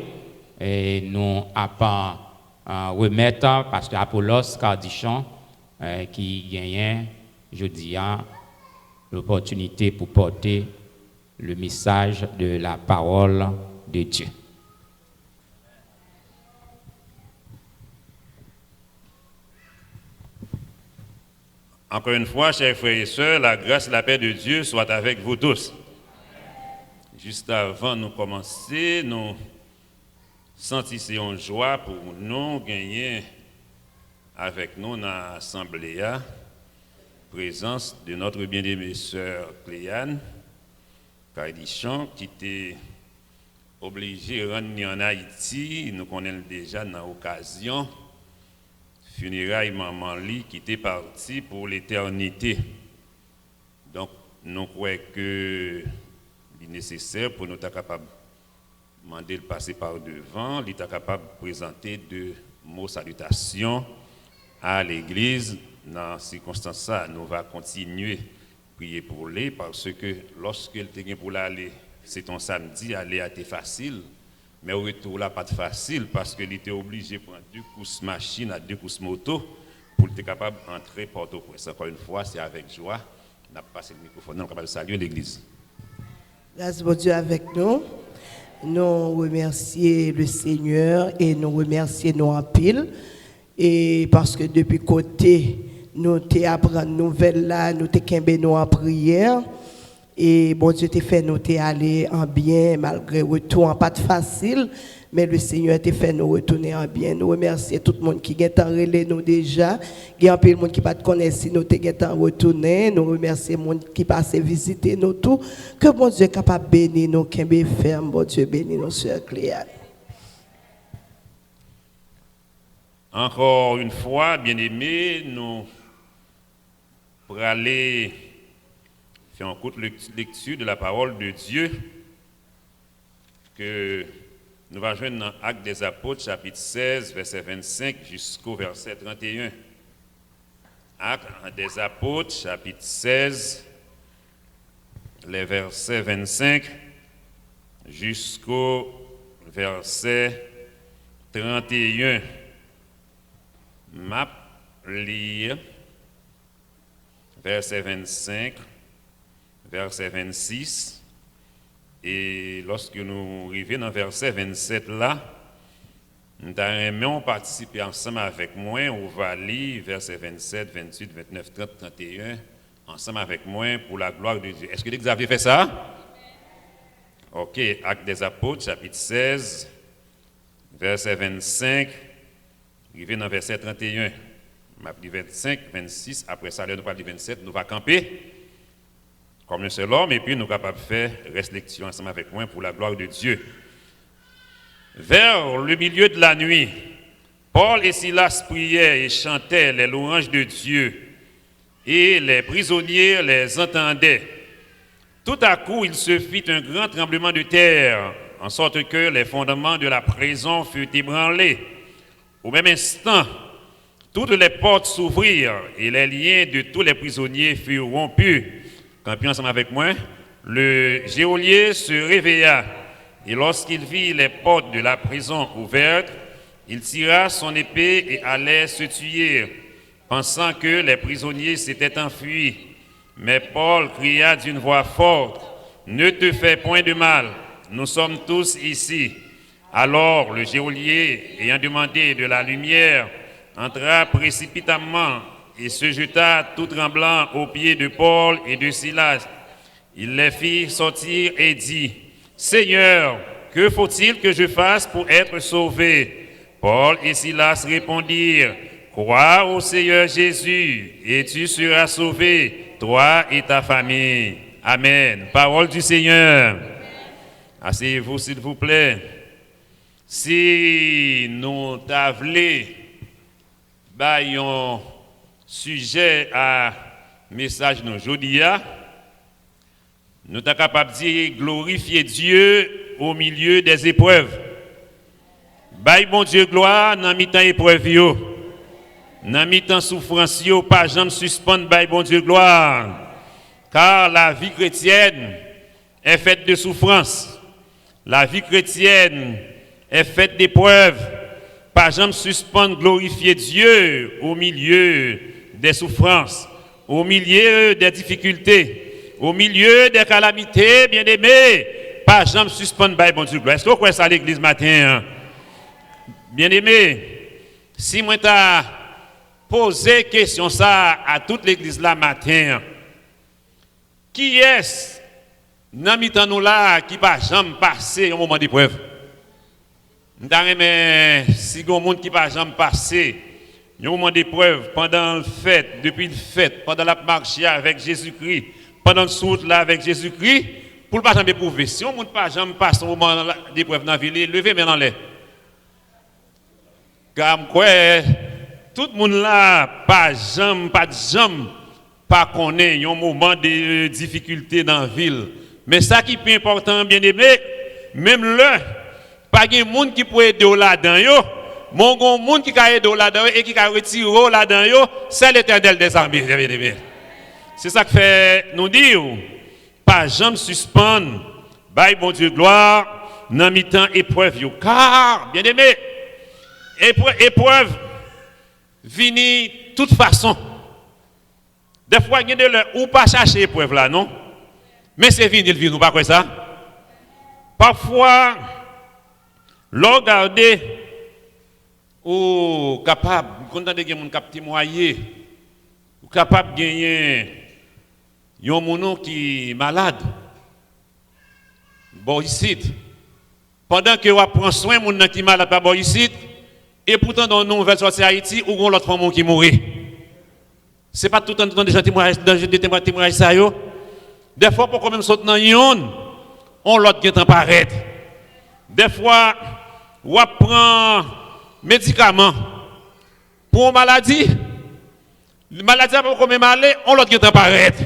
nous allons remettre pasteur Apollos Cardichon qui gagne, je dis, l'opportunité pour porter le message de la parole de Dieu. Encore une fois, chers frères et sœurs, la grâce et la paix de Dieu soient avec vous tous. Juste avant de nous commencer, nous sentissons joie pour nous gagner avec nous dans l'Assemblée, présence de notre bien-aimée sœur Cléane Cardichon, qui était obligée de rentrer en Haïti. Nous connaissons déjà dans l'occasion funérailles maman Li qui était partie pour l'éternité. Donc, nous croyons que c'est nécessaire pour nous être capables de demander de passer par devant, il est capable de présenter deux mots de salutation à l'Église. Dans ces circonstances, nous allons continuer à prier pour lui parce que lorsque elle était pour l'aller, c'est un samedi, aller a été facile. Mais au retour là, pas de facile parce qu'il était obligé de prendre 2 courses machines à 2 courses moto pour être capable d'entrer Port-au-Prince. Encore une fois, c'est avec joie. On a passé le microphone, on est capable de saluer l'Église. Grâce à Dieu avec nous. Nous remercions le Seigneur et nous remercions nous en pile. Et parce que depuis côté, nous t'apprenons nouvelle là, nous t'es nous en prière. Et bon Dieu t'a fait nous aller en bien, malgré le retour en pas de facile, mais le Seigneur t'a fait nous retourner en bien. Nous remercions tout le monde qui est en relais nous déjà. Il y a un peu de monde qui pas connaît si nous t'es en retourner. Nous remercions le monde qui passe visiter nous tout. Que bon Dieu est capable de bénir nous, qu'il est ferme, bon Dieu bénir nos sœurs Cléane. Encore une fois, bien-aimés, nous pour aller faire une courte lecture de la parole de Dieu que nous allons joindre dans Actes des Apôtres, chapitre 16, verset 25 jusqu'au verset 31. Actes des Apôtres, chapitre 16, les versets 25 jusqu'au verset 31. Map lire verset 25, verset 26, et lorsque nous arrivons dans verset 27 là, nous allons participer ensemble avec moi, on va lire verset 27, 28, 29, 30, 31, ensemble avec moi pour la gloire de Dieu. Est-ce que vous avez fait ça? Ok, Actes des Apôtres, chapitre 16, verset 25, arrivé dans verset 31. Je vais 25, 26, après ça, nous parlons du 27, nous allons camper comme un seul homme, et puis nous sommes capables de faire réflexion ensemble avec moi pour la gloire de Dieu. Vers le milieu de la nuit, Paul et Silas priaient et chantaient les louanges de Dieu, et les prisonniers les entendaient. Tout à coup, il se fit un grand tremblement de terre, en sorte que les fondements de la prison furent ébranlés. Au même instant, toutes les portes s'ouvrirent et les liens de tous les prisonniers furent rompus. Campez ensemble avec moi. Le geôlier se réveilla et lorsqu'il vit les portes de la prison ouvertes, il tira son épée et allait se tuer, pensant que les prisonniers s'étaient enfuis. Mais Paul cria d'une voix forte, « Ne te fais point de mal, nous sommes tous ici. » Alors le geôlier, ayant demandé de la lumière, entra précipitamment et se jeta tout tremblant aux pieds de Paul et de Silas. Il les fit sortir et dit, « Seigneur, que faut-il que je fasse pour être sauvé ?» Paul et Silas répondirent, « Crois au Seigneur Jésus et tu seras sauvé, toi et ta famille. » Amen. Parole du Seigneur. Asseyez-vous s'il vous plaît. Si nous t'avons un sujet à message nous aujourd'hui, nous sommes capables de dire glorifier Dieu au milieu des épreuves. Bail bon Dieu gloire dans mi-temps épreuve yo. Dans mi-temps souffrance yo, pas jamais suspendre bail bon Dieu gloire. Car la vie chrétienne est faite de souffrance. La vie chrétienne est faite d'épreuves. Pas jamais suspendre glorifier Dieu au milieu des souffrances, au milieu des difficultés, au milieu des calamités, bien-aimés. Pas jamais suspendre bail bon Dieu gloire. Est-ce que vous croyez ça à l'église matin? Bien-aimé, si moi t'ai posé question ça à toute l'église là matin, qui est-ce dans mi-temps nous là qui va jamais passer un moment d'épreuve? Mais si il y a un monde qui va jamais passer un moment d'épreuve pendant le fête, depuis le fête, pendant la marche avec Jésus-Christ, pendant le soute là avec Jésus-Christ, pour ne pas jamais éprouver. Si on ne peut pas jamais passer un moment d'épreuve dans la ville, levez maintenant les. Car quoi, tout le monde là, pas de jambe, pas connaît un moment de difficulté dans la ville. Mais ça qui est plus important, bien aimé, même là, pas de monde qui peut aider là-dedans, mon monde qui peut aider là-dedans et qui peut retirer là-dedans, c'est l'Éternel des armées, bien aimé. C'est ça que fait nous dire, pas jamais suspendre, bye bon Dieu gloire, dans mi-temps épreuve, car, bien aimé, épreuve vini de toute façon. Des fois, il y a de l'heure ou pas chercher épreuve là, non? Mais c'est vini, il vient, nous pas quoi ça? Parfois, regarder ou capable, quand on a des gens qui témoigner, ou capable de gagner un monde qui est malade. Bon, ici, pendant que on prend soin de monde qui est malade par ici, et pourtant, dans nos nouvelles sorties à Haïti, où on l'autre femme qui mourit. Ce n'est pas tout le temps des gens qui témoignent ça. Des fois, pour quand même sauter dans yon, on l'autre qui est en paraître. Des fois, on prend médicaments pour une maladie. La maladie pour quand même aller, on l'autre qui est en paraître.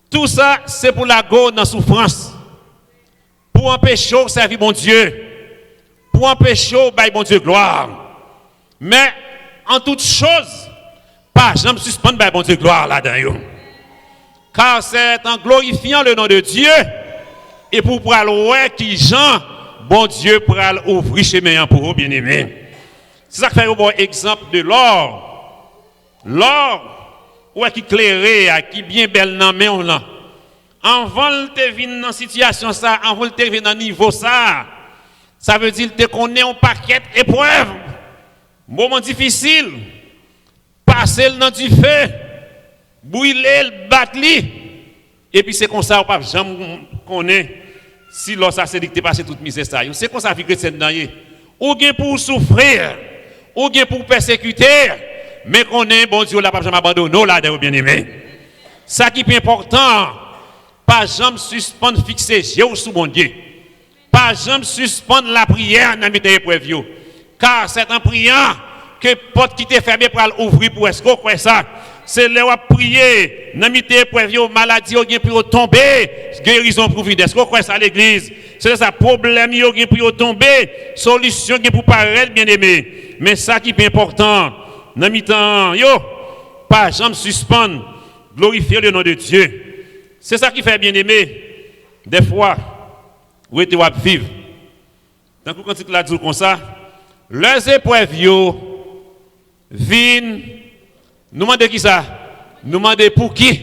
Tout ça, c'est pour la go dans la souffrance. Pour empêcher de servir mon Dieu. Pour empêcher de bon Dieu gloire. Mais en toute chose, pas jamais suspendre bon Dieu gloire là-dedans. Car c'est en glorifiant le nom de Dieu et pour pouvoir qui Jean, bon Dieu pourra ouvrir chemin pour vous, bien-aimés. C'est ça qui fait un bon exemple de l'or. L'or, où est qui éclairé, qui bien belle dans main là. Avant de venir dans situation ça, avant de venir dans niveau ça. Ça veut dire que qu'on est un paquet d'épreuves, moment difficile, passer dans du feu, brûler, le battre, et puis c'est comme ça, on ne peut jamais connaître si l'on ça c'est que tu passes toute misère ça. C'est comme ça que chrétienne dans ou bien pour souffrir, ou bien pour persécuter, mais qu'on est bon Dieu là pas jamais abandonner là dedans bien aimé. Ça qui est important, pas jamais suspendre fixer yeux sous mon Dieu. Pas jamais suspendre la prière dans mes épreuves. Car c'est en priant que porte qui t'est fermée pour l'ouvrir pour est-ce qu'on croit ça. C'est là où prier dans mes épreuves, maladie ou bien pour tomber, guérison pour vivre. Est-ce qu'on croit ça à l'église? C'est ça problème ou bien pour tomber, solution pour paraître bien aimé. Mais ça qui est important dans mes temps, pas jamais suspendre glorifier le nom de Dieu. C'est ça qui fait bien aimé. Des fois, où était à vivre. Tant que quand tu l'as dit comme ça, les épreuves viennent, nous demandons qui ça? Nous demandons pour qui?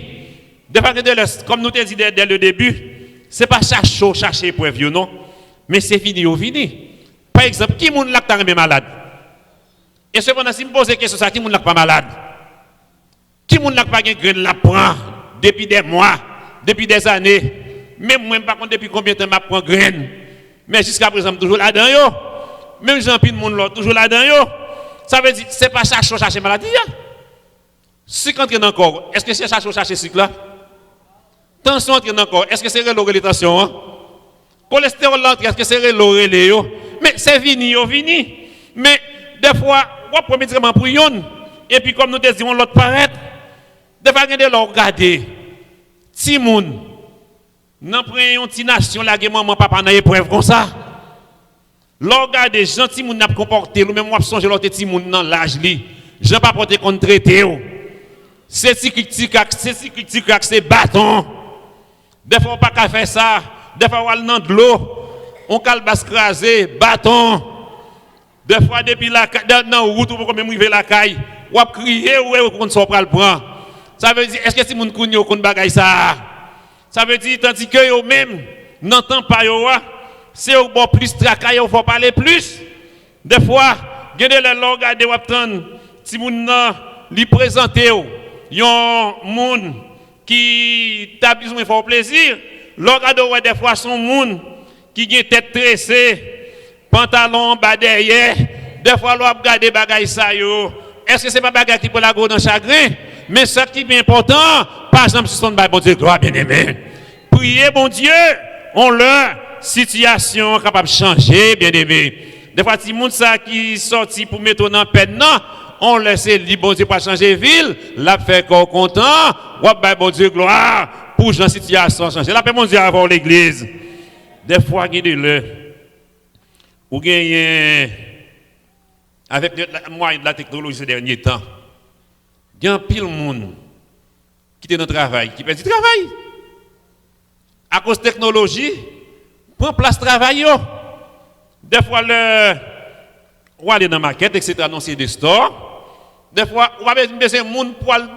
Des fois, comme nous t'ai dit dès le début, ce n'est pas chercher épreuve, non? Mais c'est fini, fini. Par exemple, qui est là qui est malade? Et cependant, si je me pose la question, qui est là qui pas malade? Qui est là qui pas de graine la prend depuis des mois, depuis des années? Même moi, par contre, depuis combien de temps je prends graine? Mais jusqu'à présent, toujours là-dedans. Même Jean-Pierre, monde toujours là-dedans. Ça veut dire que ce n'est pas chercher maladie. Si entre dans le corps, est-ce que c'est chercher cycle là? Tension entre dans le corps, est-ce que c'est reloré tension? Cholestérol là, est-ce que c'est reloré? Mais c'est fini, fini. Mais des fois, on prend médicament pour yon. Et puis comme nous te disons, l'autre paraît. Des fois, on regarde. Timoun. Nous prenons une petite nation, la maman, papa, dans épreuve comme ça. Regardez, gentil moun n'a comporté, ou même moi songe l'autre petit moun dans l'âge li. Je pas porter contre traité. C'est c'est bâton. Des fois on pas qu'à faire ça, des fois on dans de l'eau, on calbasse crasé, bâton. Des fois depuis la dans route pour même river la caille, ou crier ou qu'on soit pas le prendre. Ça veut dire est-ce que si moun kounyo kon bagay ça? Ça veut dire tandis que yo même n'entend pas yo c'est au bon plus tracay, il faut parler plus. Des fois, il y a des gens qui ont si moun li présenter yon moun qui t'a besoin de faire plaisir. L'orgade des fois son moun qui a tête tressée, pantalon bas derrière. Des fois l'on regarde des bagages ça yo. Est-ce que c'est pas bagage qui peut la go dans chagrin? Mais ce qui est bien important, par exemple, si son bon Dieu, gloire bien aimé. Priez bon Dieu, on leur situation capable de changer, bien aimé. Des fois, si moun ça qui sorti pour mettre dans peine, on laisse le bon Dieu pour changer ville, la fait content, ou bah bon Dieu gloire pour la situation changer. La paix mon Dieu avant l'église. Des fois, il y a des le ou gagne avec le moyen de la technologie ces derniers temps. Il y a un pile monde qui est dans le travail, qui perd du travail. À cause de la technologie, prend place travail. Des fois, on aller dans la maquette, etc., annoncer des stores. Des fois, on va besoin de monde pour aller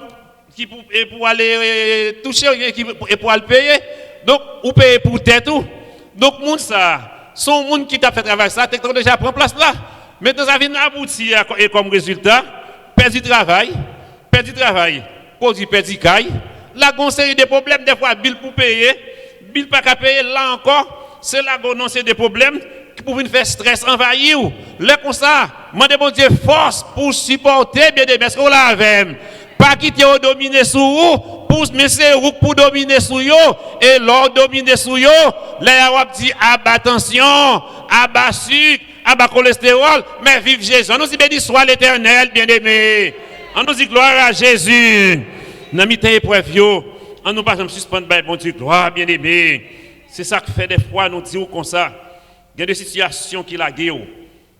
toucher et pour aller payer. Donc, on paye pour tête. Donc, monde ça, son monde qui t'a fait travail, ça, la technologie prend place là. Maintenant, ça vient aboutir et comme résultat, perdre du travail, produit perdre du caille. Là, on a une série de problèmes, des fois, bill pour payer, bill pas qu'à payer, là encore, c'est là qu'on a des problèmes qui peuvent faire stress envahir. Là, comme ça, demandez bon Dieu force pour supporter, bien des parce qu'on l'a avec. Pas quitter au dominer sous vous, pour dominer sous yo, et l'or dominer sous yo, là, on dit, abat tension, abat sucre, abat cholestérol, mais vive Jésus. On nous dit béni soit l'Éternel, bien-aimé. On nous dit gloire à Jésus. Dans mi temps épreuve yo, on nous pas jamais suspendre bon Dieu gloire, bien-aimé. C'est ça que fait des fois nous disons comme ça. Il y a des situations qui la guerre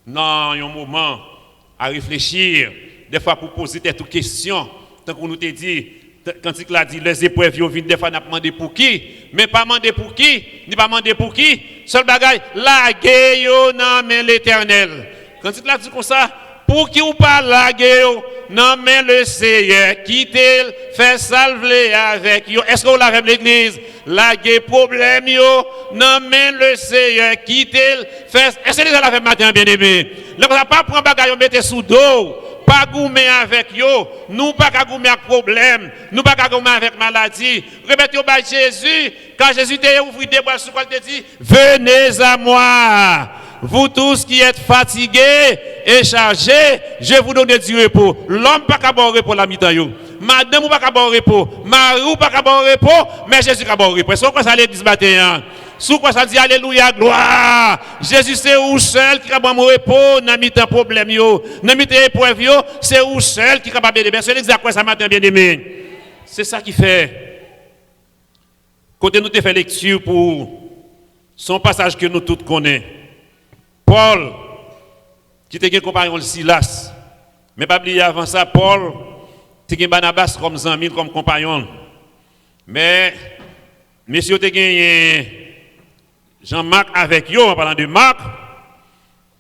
dans un moment à réfléchir, des fois pour poser des questions. Tant qu'on nous te dit, quand il a dit les épreuves viennent des fois n'a pas demandé pour qui, mais pas demander pour qui, ni pas demander pour qui. Seul bagaille, la guerre dans main l'Éternel. Quand il a dit comme ça, pour qui ou pas la guerre non mais le Seigneur qui te fait salver avec yo. Est-ce qu'on l'a avec l'église? La guerre problème yo non mais le Seigneur qui te fait. Est-ce que déjà la fait matin bien aimé? Ne pas prendre bagaille mettre sous dos. Pas goumer avec yo, nous pas goumer avec problème, nous pas goumer avec maladie. Répétez au bas Jésus, quand Jésus t'a ouvert des bras sur quoi il te dit, venez à moi, vous tous qui êtes fatigués et chargés, je vous donne du repos. L'homme pas qu'à bon repos la mi-temps yo. Madame ou pas qu'à bon repos, Marie ou pas qu'à bon repos, mais Jésus qu'à bon repos. C'est quoi ça l'église matin? Sous quoi ça dit alléluia, gloire. Jésus c'est où seul qui a bon repos, n'a mis un problème yo, n'a mis épreuve yo, c'est où seul qui capable de bien. C'est exact quoi ça matin bien aimé. C'est ça qui fait. Quand nous te fait lecture pour son passage que nous tous connaissons. Paul qui était un compagnon de Silas. Mais pas oublier avant ça Paul était un Barnabas comme Zamil comme compagnon. Mais Monsieur te gagné Jean-Marc avec eux, en parlant de Marc,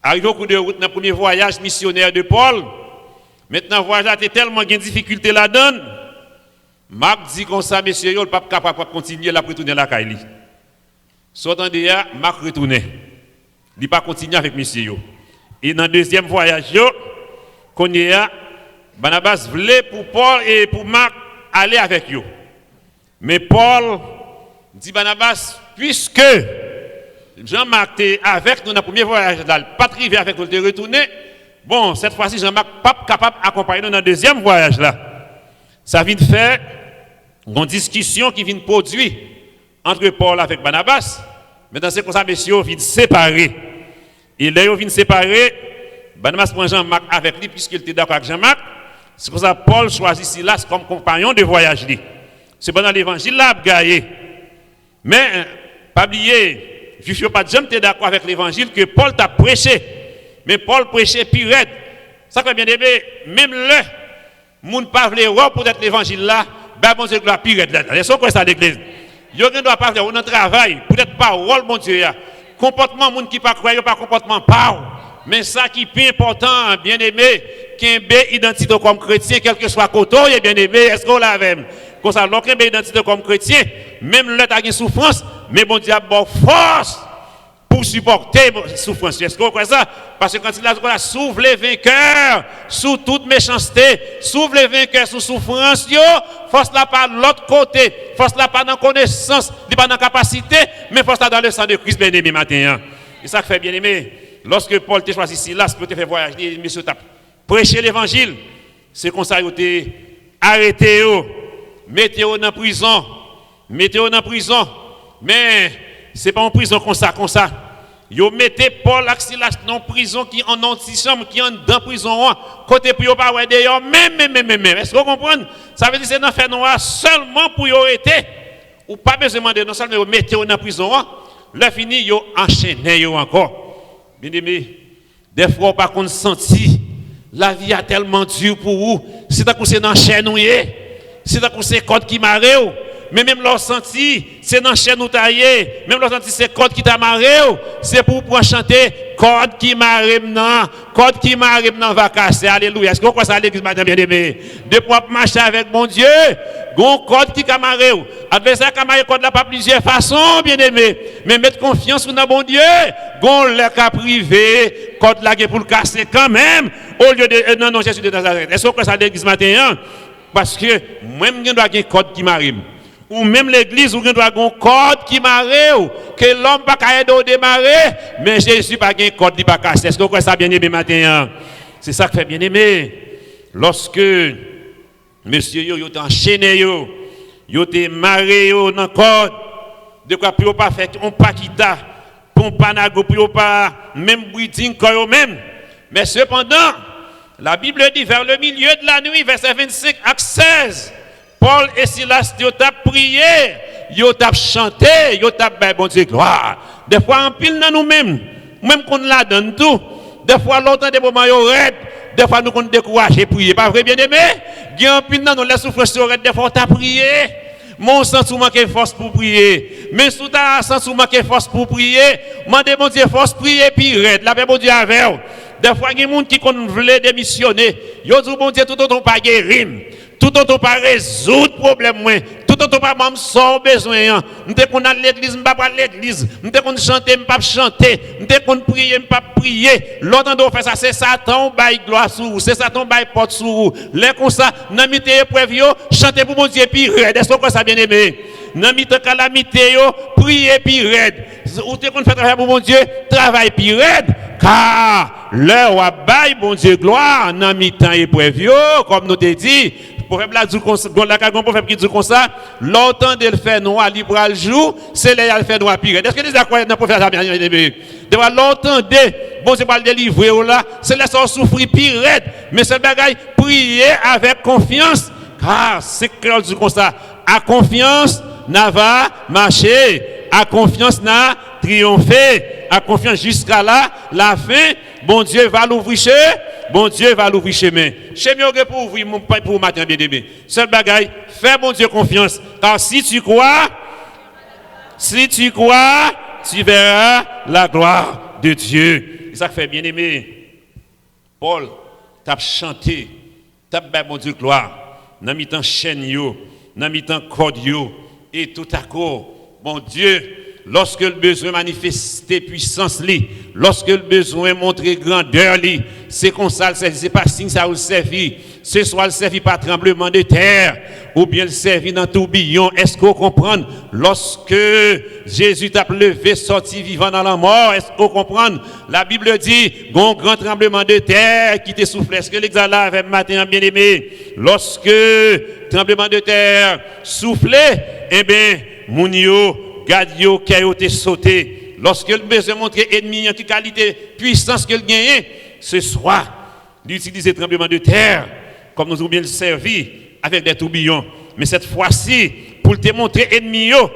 arrivé au cours de route dans le premier voyage missionnaire de Paul. Maintenant, le voyage a tellement de difficultés là-dedans. Marc dit comme ça, monsieur, il n'est pas capable de continuer à retourner à la Kaili. Sortant de là, Marc retournait. Il n'a pas continué avec monsieur. Et dans le deuxième voyage, qu'on y a, Barnabas voulait pour Paul et pour Marc aller avec eux. Mais Paul dit Barnabas, puisque Jean-Marc était avec nous dans le premier voyage, pas arrivé avec nous, il est retourné. Bon, cette fois-ci, Jean-Marc n'est pas capable d'accompagner nous dans le deuxième voyage là. Ça vient de faire une discussion qui vient de produire entre Paul avec Barnabas. Mais dans ces cas, messieurs, ils viennent séparer. Et là, ils viennent séparer. Barnabas prend Jean-Marc avec lui, puisqu'il était d'accord avec Jean-Marc. C'est pour ça que Paul choisit Silas comme compagnon de voyage. C'est pendant l'évangile là, gagné. Mais, pas oublier, je ne suis pas jamais d'accord avec l'évangile que Paul t'a prêché. Mais Paul prêchait plus raide. Ça fait bien aimé, même le moun pas vle pour être l'évangile là, ben bon Dieu gloire plus raide là. Laissons quoi ça l'église. Yo ne doit pas faire on travail, peut-être pas rôle bon Dieu ya. Comportement moun qui pas croire, pas comportement pas. Mais ça qui est plus important, bien aimé, qu'un identité comme chrétien, quel que soit côté, bien aimé, est-ce qu'on l'a même? Comme ça, l'autre identité comme chrétien, même le t'as une souffrance, mais bon Dieu a bon force pour supporter la souffrance. Est-ce qu'on croit ça? Parce que quand il a s'ouvre les vainqueurs sous toute méchanceté, s'ouvre les vainqueurs sous souffrance, force là pas l'autre côté, force là pas dans connaissance, pas dans capacité, mais force là dans le sang de Christ bien aimé matin. Et ça fait bien aimé. Lorsque Paul t'a choisi Silas pour te faire voyager, monsieur t'a prêché l'évangile, c'est comme ça qu'il t'a arrêté, mettez-vous dans prison, mais c'est pas en prison comme ça. Yo mettez Paul et Silas dans prison qui en antichambre, qui en dans prison, côté pour yo pas ouais d'ailleurs, même. Est-ce que vous comprenez? Ça veut dire c'est dans fait noir seulement pour yo arrêter, ou pas besoin de demander, non seulement yo mettez dans prison, le fini yo enchaîné yo encore. Bien aimé, des fois pas qu'on senti la vie a tellement dur pour vous, c'est à cause c'est dans chaîne ou c'est à cause c'est code qui marre. Mais même leur senti, c'est dans chaîne ou taillé, même leur senti c'est code qui t'a marré, c'est pour pouvoir chanter code qui marre va casser. Alléluia. Est-ce que vous croyez ça à l'église matin bien aimé? De pouvoir marcher avec mon Dieu, gon code qui t'a marré. Adversaire qui marre code là pas plusieurs façons bien aimé, mais mettre confiance dans bon Dieu, gon le cas privé, code là pour le casser quand même au lieu de non Jésus de Nazareth. Est-ce que vous croyez ça à l'église matin? Parce que même il doit avoir un code qui marre. Ou même l'église, où il doit avoir un code qui marre, que l'homme n'a pas aider au démarrer, mais Jésus n'a pas un code qui n'a pas cassé. Est-ce que vous croyez ça bien aimé matin? C'est ça qui fait bien aimé. Lorsque monsieur yo est enchaîné, yo est marré dans le code, de quoi pour pas faire, on pas quitter, pour pas nago, pour pas même breathing comme même. Mais cependant, la Bible dit vers le milieu de la nuit, verset 25 à 16, Paul et Silas, ils ont prié, ils ont chanté, ils ont dit bon Dieu gloire. Des fois, en pile dans nous-mêmes, même qu'on la donne tout, des fois, longtemps des moments, ils raide, des fois, nous qu'on décourage et prier. Pas vrai, bien aimé? Il y a un pile dans nous, les souffrances, des fois, on t'a prié. Mon sens ou manque force pour prier. Mais sous ta sens ou manque force pour prier, mandez mon Dieu force prier puis raide. La paix mon Dieu avec. Des fois, il y a des gens qui veulent démissionner. Ils disent bon Dieu, tout autant pas guérir. Tout autant pas résoudre problème moins. Tout autant pas même sans besoin. Nous te qu'on à l'église, nous pas à l'église. Nous te qu'on chanter, nous pas chanter. Nous te qu'on prier, nous pas prier. L'autre doit faire ça, c'est Satan bail gloire sur vous, c'est Satan bail porte sur vous. Les comme ça, dans mité épreuve yo, chanter pour mon Dieu puis raide. Est-ce que ça bien aimé? Dans mité calamité yo, prier puis raide. Ou te qu'on fait travail pour mon Dieu, travail puis raide. Car l'heure wa bail bon Dieu gloire dans mi-temps épreuve yo, comme nous te dit. Prophète là dit comme ça, prophète qui dit comme ça, longtemps de le faire noir libre al jour, c'est là il fait noir pire. Est-ce que vous croyez dans prophète jamais de longtemps de bon c'est pas le délivrer là, c'est là ça souffrir pire raide, mais ce bagaille prier avec confiance car c'est que dit comme ça, à confiance n'a va marcher, à confiance n'a triompher, à confiance jusqu'à là, la fin, bon Dieu va l'ouvrir chemin. Chemin pour ouvrir pour matin bien aimé. Seul bagaille, fais bon Dieu confiance. Car si tu crois, Si tu crois, tu verras la gloire de Dieu. Et ça fait bien aimé. Paul, t'as chanté, t'as fait mon Dieu gloire. Dans mi-temps chaîne yo, dans mi-temps corde yo, et tout à coup, mon Dieu, lorsque le besoin manifester puissance li, lorsque le besoin montrer grandeur li, c'est comme ça, c'est pas signe ça ou servi. Ce soit le servi par tremblement de terre, ou bien le servi dans tourbillon. Est-ce qu'on comprend? Lorsque Jésus t'a levé, sorti vivant dans la mort, est-ce qu'on comprend? La Bible dit, un grand tremblement de terre qui te souffle. Est-ce que l'examen avait matin bien aimé? Lorsque tremblement de terre soufflait, eh bien, moun yo, gade yo, kayo te sauté. Lorsque le besoin montrer ennemi, en quelle qualité, puissance que le gagne, ce soir, d'utiliser tremblement de terre, comme nous avons bien servi, avec des tourbillons. Mais cette fois-ci, pour te montrer ennemi yo,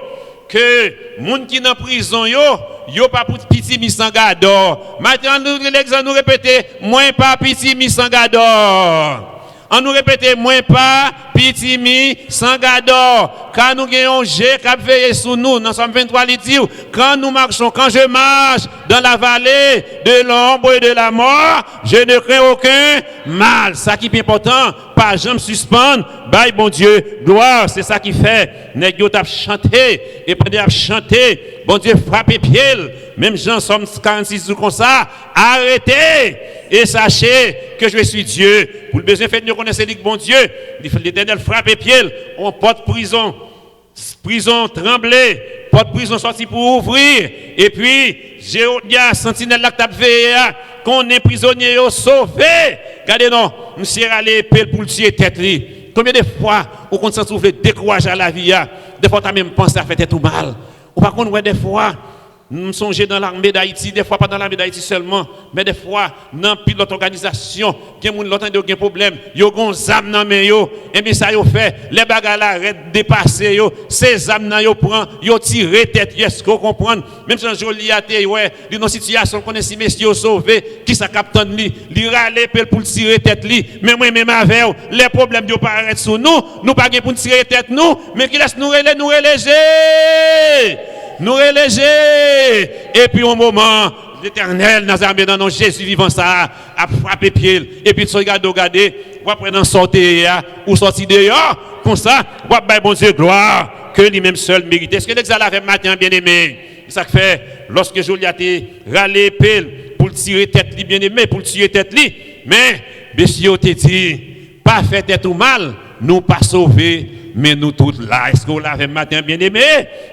que moun qui dans prison yo pas pour petit misangador. Maintenant l'exemple nous répéter, moins pas petit misangador. On nous répète, moins pas, petit mi, sangador. Quand nous gagnons G, qui veille sous nous, dans Somme 23, il dit, quand nous marchons, quand je marche dans la vallée de l'ombre et de la mort, je ne crains aucun mal. Ça qui est important, pas jamais suspendre, bye bon Dieu, gloire, c'est ça qui fait. Nèg yo t'a chanté, et pendant à chanter, bon Dieu frappe pied, même Jean Somme 46 comme ça, arrêtez et sachez que je suis Dieu. Pour le besoin fait de nous connaître que bon Dieu, l'Éternel frappe pied, on porte prison tremblée, porte prison sortie pour ouvrir, et puis Jéhodia sentinelle là que t'a veillé, qu'on est prisonnier sauvé. Regardez non, monsieur allé épée pour le tuer tête li. Combien de fois on compte s'en souffler découragé à la vie, des fois tu as même pensé à faire tout mal. Ou par contre, des fois, nous songeons dans l'armée d'Haïti, des fois pas dans l'armée d'Haïti seulement, mais des fois dans l'autre organisation, qui ont l'autre des problèmes, ils ont des âmes dans les mains, et bien ça ils fait, les bagages arrêtent de dépasser, ces âmes ils prennent, ils tirent tête, est-ce qu'on comprend? Même si joli à terre, ouais, dans une situation qu'on est si messieurs sauvés, qui ça capte li râler pour tirer tête li, mais moi même avec les problèmes ils paraissent sur nous pas pour tirer tête nous, mais qui laisse nous reléger. Nous reléger. Et puis au moment, l'Éternel, dans l'armée, dans nos Jésus vivant ça, a frappé pied. Et puis tu regardes, ou après dans sortir, ou sortir dehors, comme ça, ou après bon Dieu gloire, que lui-même seul mérite. Est-ce que l'examen avait matin bien aimé? Ça fait, lorsque Joliat râlé pile pour tirer tête li bien aimé, pour tirer tête li, mais, monsieur te dit, pas fait tête ou mal, nous pas sauvés. Mais nous tous là, est-ce qu'on l'avait matin bien aimé?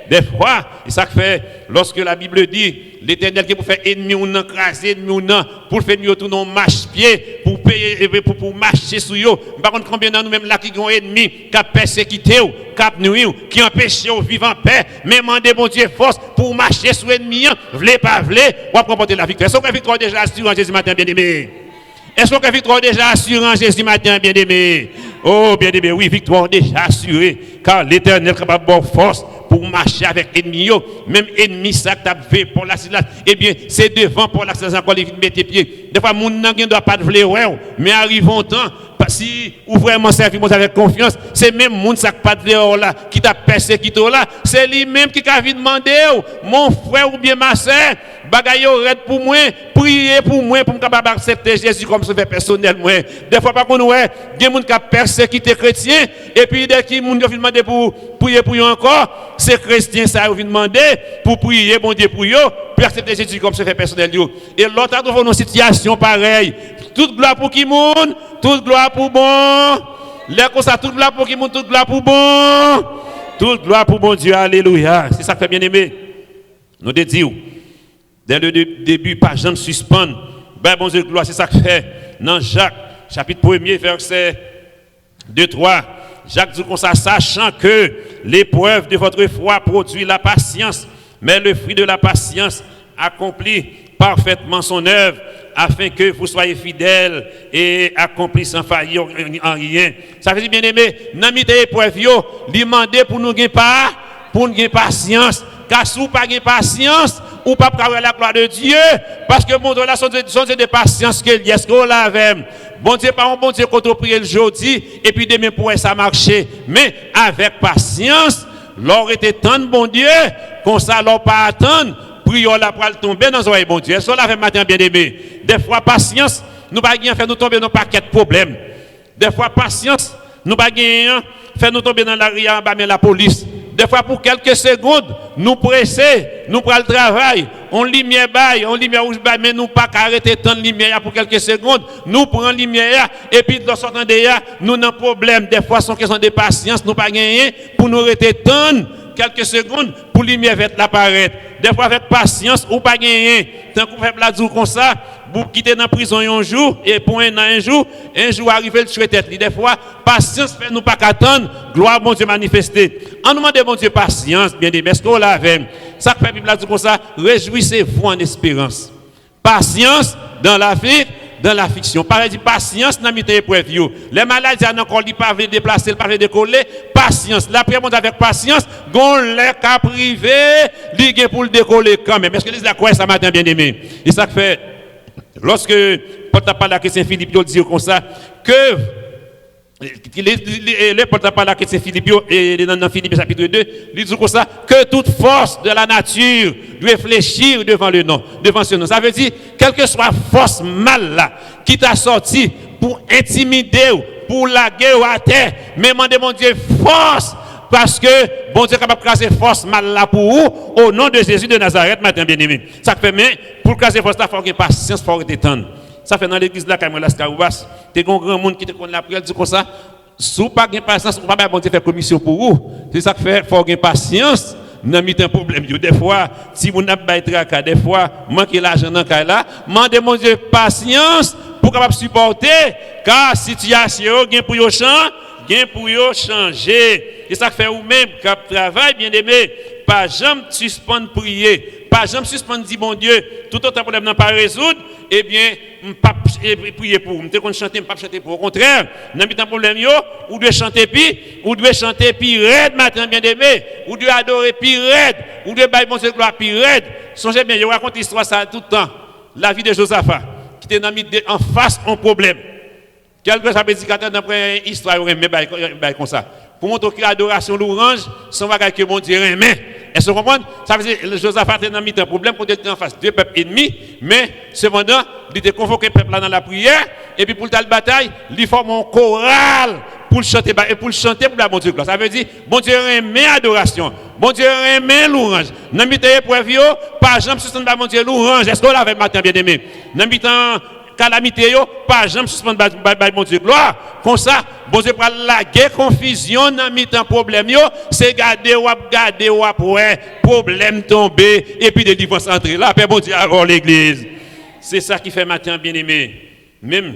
Des fois, et ça fait, lorsque la Bible dit, l'Éternel qui pour faire ennemi ou non, craser ennemi ou non, pour faire nous tout non marche-pied, pour payer, pour marcher sur eux. Par contre, combien de nous-mêmes là qui ont ennemi, qui a persécuté, qui a nuit, qui empêché au vivre en paix, mais demandez bon Dieu force pour marcher sur l'ennemi, v'lez pas v'lez, ou à remporter la victoire. Est-ce qu'on a victoire déjà assurée en Jésus matin bien aimé? Est-ce qu'on a victoire déjà assurée en Jésus matin bien aimé? Oh, bien aimé, oui, victoire déjà assurée, car l'Éternel est capable de force pour marcher avec l'ennemi, même ennemi ça que tu as fait pour la silence, eh bien, c'est devant pour la silence encore les mettre pieds. Des fois, mon n'a pas de vouloir, mais arrivons temps, si ou vraiment servi avec confiance, c'est même mon sac pas de là qui t'a persécuté là, c'est lui-même qui a demandé, mon frère ou bien ma soeur, bagaille red pour moi, prier pour moi pour me capable accepter Jésus comme sauveur personnel moi. Des fois pas qu'on ouais, des monde qui a persécuté chrétien et puis dès qui monde vient demander pour prier pour eux encore, c'est chrétien ça vient demander pour prier bon Dieu pour eux, pour accepter Jésus comme sauveur personnel yo. Et l'autre a trouvé une situation pareille. Toute gloire pour qui monde, toute gloire pour bon. Les comme ça toute gloire pour qui monde, toute gloire pour bon. Toute gloire pour bon Dieu. Alléluia. C'est ça que fait bien aimé. Nous te disons dès le début, pas jamais suspendre. Ben bon Dieu, gloire, c'est ça que fait. Dans Jacques, chapitre 1er, verset 2-3. Jacques dit comme ça, sachant que l'épreuve de votre foi produit la patience, mais le fruit de la patience accomplit parfaitement son œuvre, afin que vous soyez fidèles et accomplis sans faillir en rien. Ça veut dire, bien aimé, dans l'épreuve, demander pour nous gagner pas, pour nous gagner patience. Car si vous n'avez pas de patience, ou pas avoir la gloire de Dieu, parce que mon Dieu là, son Dieu de patience qu'il y a, ce qu'on l'avait. Bon Dieu, pas un bon Dieu quand on prie le jeudi, et puis demain pour ça marcher. Mais avec patience, l'or était tant de bon Dieu, comme ça, l'on pas attendre, prions là pour tomber dans un bon Dieu. Est-ce qu'on l'a matin bien aimé? Des fois, patience, nous pas gagner faire nous tomber dans un paquet de problèmes. Des fois, patience, nous pas gagner faire nous tomber dans la ria en bas mais la police. Des fois, pour quelques secondes, nous presser, nous prenons le travail, on lumière bail, on lumière rouge bail, mais nous pas arrêter tant de lumière pour quelques secondes, nous prenons lumière et puis de sortant de là, nous avons un problème. Des fois, c'est question de patience, nous pas gagner pour nous arrêter tant quelques secondes pour lumière verte l'apparaître. Des fois, avec patience, ou pas gagner. Tant qu'on fait la comme ça, vous quittez dans la prison un jour, et pour un jour arriver le tuer tête. Des fois, patience fait nous pas qu'attendre, gloire bon Dieu manifester. En nous demandant bon Dieu patience, bien aimé, est-ce qu'on l'a fait? Ça fait Bible dit comme ça, réjouissez-vous en espérance. Patience dans la vie, dans la fiction. Pareil dit patience dans les épreuves. Les maladies n'ont encore pas déplacer, pas décoller. Patience. La prière monte avec patience. Gon les cas privés, ligue pour le décoller quand même. Est-ce que les quoi ça matin bien aimé? Et ça fait lorsque porte-parole à Chrétien Philippe dit comme ça que le porte-parole à Chrétien Philippe et dans Philippe chapitre 2, il dit comme ça que toute force de la nature doit fléchir devant le nom, devant ce nom. Ça veut dire quelle que soit force mal là qui t'a sorti pour intimider ou pour laguer ou à terre, mais demandez mon Dieu force. Parce que bon Dieu est capable de casser force mal là pour vous, au nom de Jésus de Nazareth, matin bien-aimé. Ça fait, mais pour casser force là, il faut avoir patience, il faut avoir temps. Ça fait dans l'église là, quand même, tu as un grand monde qui te connaît la prière, dit comme ça, si vous n'avez pas patience, vous ne pouvez pas bon Dieu faire commission pour vous. C'est ça que fait, il faut avoir patience. Nous avons un problème. Des fois, si vous n'avez pas de des fois, manquez l'argent dans le cas là, demandez mon Dieu patience pour capable supporter, car situation, gain pour changer. Et ça fait vous-même, cap travail, bien aimé, pas jamais suspendre prier, pas jamais suspendre dire bon Dieu, tout autre problème n'a pas résoudre, eh bien, pas prier pour vous. Je chanter, pas chanter pour. Au contraire, dans un problème, ou de chanter puis raide matin, bien aimé, ou de adorer puis raide, ou de bailler bon Dieu gloire puis raide. Songez bien, je raconte l'histoire ça tout le temps. La vie de Josaphat, qui était en face un problème. Quelques prédicateurs dans une histoire, mais comme ça. Pour montrer que l'adoration l'orange, son bagage que mon Dieu remet. Est-ce que vous comprenez? Ça veut dire que Josaphat était dans un problème pour être en face deux peuples ennemis, mais cependant, il était convoqué le peuple dans la prière, et puis pour la bataille, il forme un choral pour le chanter, et pour le chanter pour la bon Dieu. Ça veut dire, bon Dieu remet l'adoration, bon Dieu remet l'orange. Dans le épreuve, pas jamais suspendre mon Dieu l'orange. Est-ce que vous l'avez matin bien aimé? Dans le calamité yo pas jamais suspendre mon Dieu gloire comme ça bon Dieu prend la guerre confusion dans mi-temps problème yo c'est garder ou ouais problème tomber et puis délivrance entrer là paix bon Dieu alors l'église c'est ça qui fait matin bien aimé même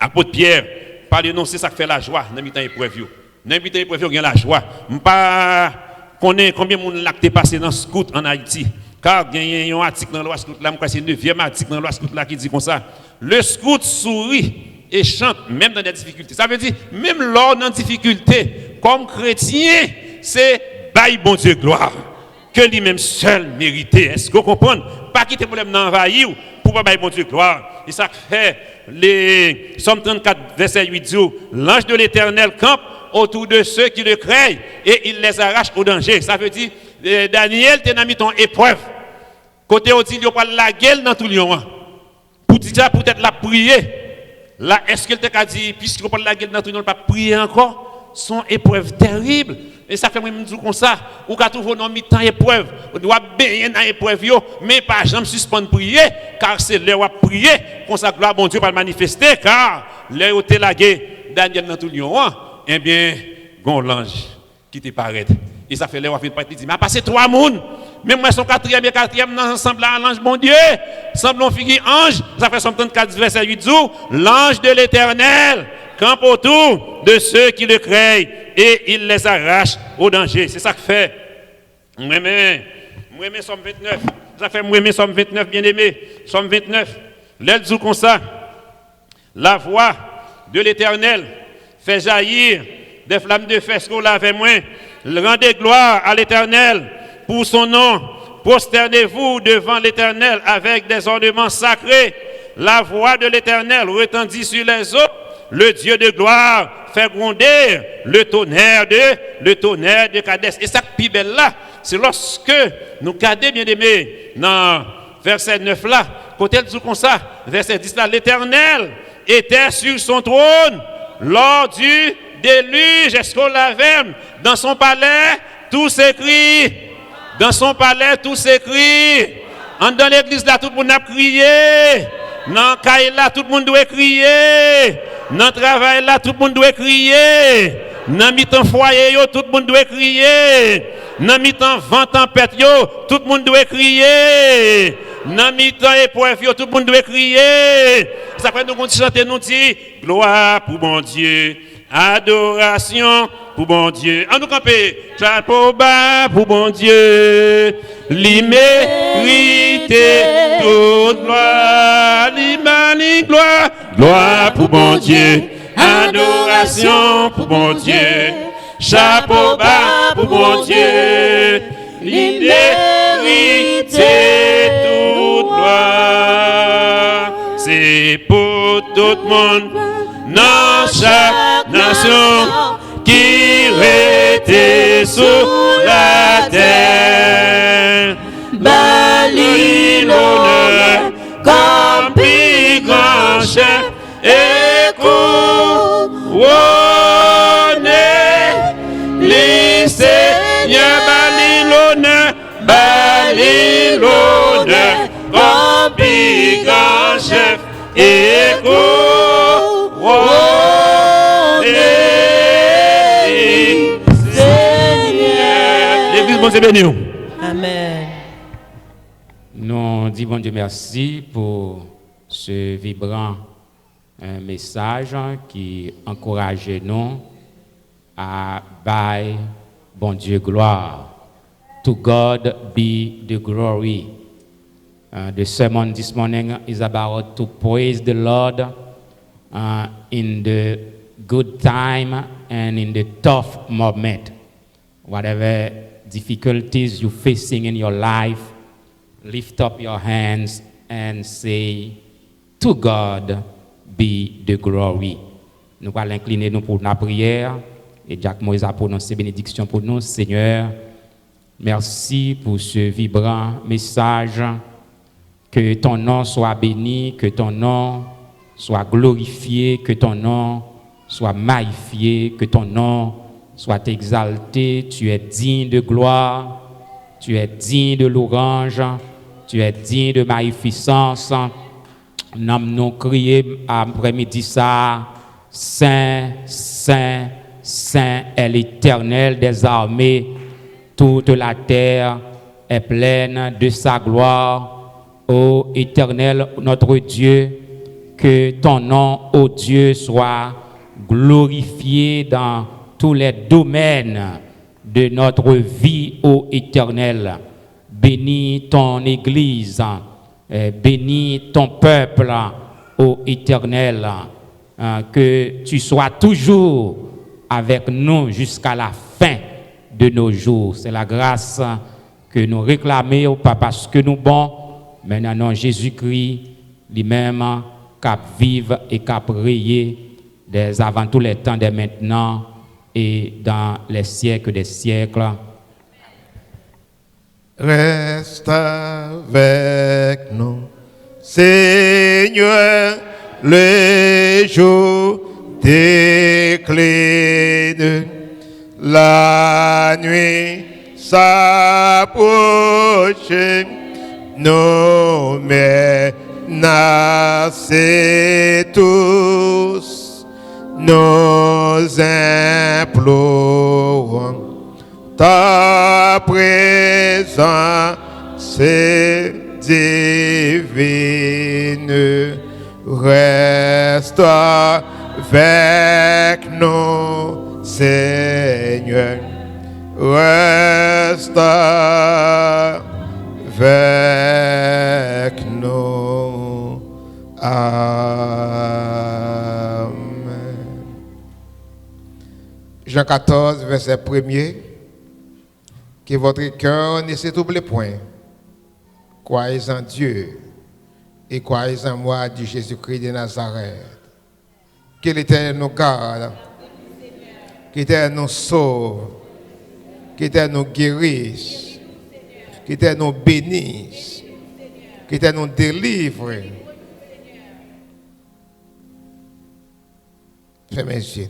apôtre Pierre parle non c'est ça qui fait la joie dans mi-temps épreuve yo dans mi-temps épreuve yo gagne la joie pas connaît combien monde là qui passé dans scout en Haïti. Car il y a un article dans la loi scout là, c'est le 9e article dans la loi scout là qui dit comme ça. Le scout sourit et chante même dans des difficultés. Ça veut dire même lors dans difficulté, comme chrétien, c'est bail bon Dieu gloire que lui-même seul mérité. Est-ce que vous comprenez? Pas quitter problème d'envahir pour pas bail bon Dieu gloire. Et ça fait les Somme 34 verset 8 dit l'ange de l'Éternel campe autour de ceux qui le craignent et il les arrache au danger. Ça veut dire Daniel t'es dans ton épreuve. Côté où il y a la gueule dans tout le monde. Pour dire peut-être la prier. Là, est-ce qu'il t'a dit, puisqu'il n'y a pas la gueule dans tout le monde, pas prier encore? Son épreuve terrible. Et ça fait moi dire comme ça. Ou quand trouve dans mi-temps épreuve, on doit bien dans l'épreuve, mais pas jamais suspendre prier, car c'est l'heure à prier. Comme ça, gloire bon Dieu va le manifester, car l'heure où t'es la gueule, Daniel dans tout le monde, eh bien, gon l'ange qui te paraît. Et ça fait l'heure où il dit, mais passé 3 mounes. Même moi, son 4e et 4e, dans ensemble à l'ange, mon Dieu. Semblons figure ange. Ça fait Somme 34, verset 8 jours. L'ange de l'Éternel campe autour de ceux qui le craignent et il les arrache au danger. C'est ça que fait. Moi, Somme 29. Ça fait moi, Somme 29, bien aimé. Somme 29. L'aile dit comme ça. La voix de l'Éternel fait jaillir des flammes de feu. Ce qu'on l'a avec moi. Rendez gloire à l'Éternel. Pour son nom, prosternez-vous devant l'Éternel avec des ornements sacrés. La voix de l'Éternel retendit sur les eaux. Le Dieu de gloire fait gronder le tonnerre de Kadès. Et ça, plus belle là, c'est lorsque nous regardons, bien aimé, dans verset 9 là, côté de tout comme ça, verset 10 là, l'Éternel était sur son trône lors du déluge. Est-ce qu'on l'avait? Dans son palais, tout s'écrit. Dans son palais, tout s'écrit. Dans l'église là, tout le monde a crié. Dans le cahier là, tout le monde doit crier. Dans le travail là, tout le monde doit crier. Dans le mi-temps foyer, yo, tout le monde doit crier. Dans le mi-temps vent tempête, yo, tout le monde doit crier. Dans le mi-temps épreuve, yo, tout le monde doit crier. Ça fait nous chanter, nous dit gloire pour mon Dieu, adoration pour bon Dieu. En nous camper, chapeau bas pour bon Dieu. L'immérité, toute gloire, l'immense gloire. Gloire pour bon Dieu, adoration pour bon Dieu. Chapeau bas pour bon Dieu. L'immérité, toute gloire. C'est pour tout le monde, dans chaque nation, qui était sous la terre. Bali l'honneur comme plus grand chef et couronné. Les seigneurs Bali l'honneur comme plus grand chef et couronné. L'église, bon, c'est béni. Amen. Nous disons Dieu merci pour ce vibrant message qui encourage nous à bailler bon Dieu gloire. To God be the glory. The sermon this morning is about to praise the Lord in the good time and in the tough moment. Whatever difficulties you're facing in your life, lift up your hands and say, to God be the glory. Nous allons incliner nous pour la prière. Et Jacques Moïse a prononcé bénédiction pour nous. Seigneur, merci pour ce vibrant message. Que ton nom soit béni, que ton nom soit glorifié, que ton nom soit magnifié, que ton nom soit exalté. Tu es digne de gloire, tu es digne de louange, tu es digne de magnificence. Nous nous crions après-midi ça, Saint, Saint, Saint est l'Éternel des armées. Toute la terre est pleine de sa gloire. Ô Éternel, notre Dieu, que ton nom, ô Dieu, soit glorifié dans tous les domaines de notre vie, ô Éternel. Bénis ton Église, bénis ton peuple, ô Éternel, que tu sois toujours avec nous jusqu'à la fin de nos jours. C'est la grâce que nous réclamons, pas parce que nous bons, mais non, Jésus-Christ lui-même, cap vive et cap rayé des avant tous les temps, dès maintenant et dans les siècles des siècles. Reste avec nous, Seigneur, le jour décline, la nuit s'approche. Nous menacés tous, nous implorons ta présence divine. Reste avec nous, Seigneur. Reste avec nous. Amen. Jean 14, verset 1er. Que votre cœur ne s'étouble point. Croyez en Dieu et croyez en moi, dit Jésus-Christ de Nazareth. Que l'Éternel nous garde, que l'Éternel nous sauve, que l'Éternel nous guérisse. Qui te nous bénisse. Qui te nous délivre. Fais mes yeux.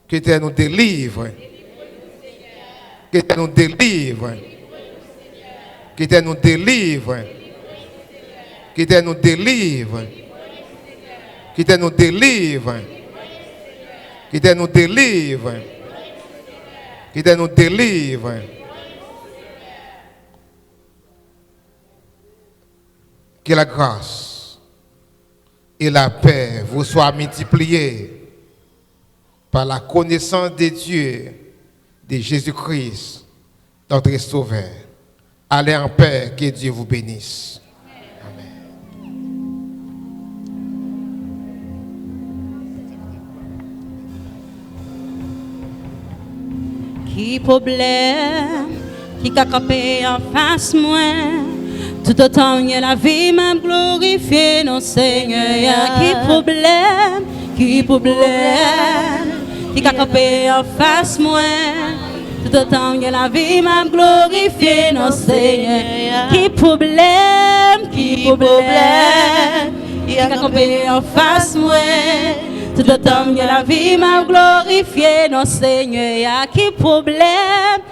Qui te nous délivre. Qui te nous délivre. Qui te nous délivre. Qui te nous délivre. Qui te nous délivre. Qui te nous délivre. Qui te nous délivre. Que la grâce et la paix vous soient multipliées par la connaissance de Dieu, de Jésus-Christ, notre Sauveur. Allez en paix, que Dieu vous bénisse. Qui problème, qui a campé en face moi, tout autant que la vie m'a glorifié, non Seigneur. Qui problème, qui a campé en face moi, tout autant que la vie m'a glorifié, non Seigneur. Qui problème, qui a campé en face moi, tout autant que la vie m'a glorifié, non Seigneur. Qui problème,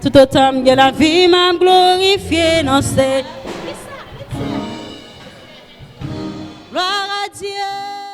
tout autant que la vie m'a glorifié, non Seigneur. Gloire à Dieu.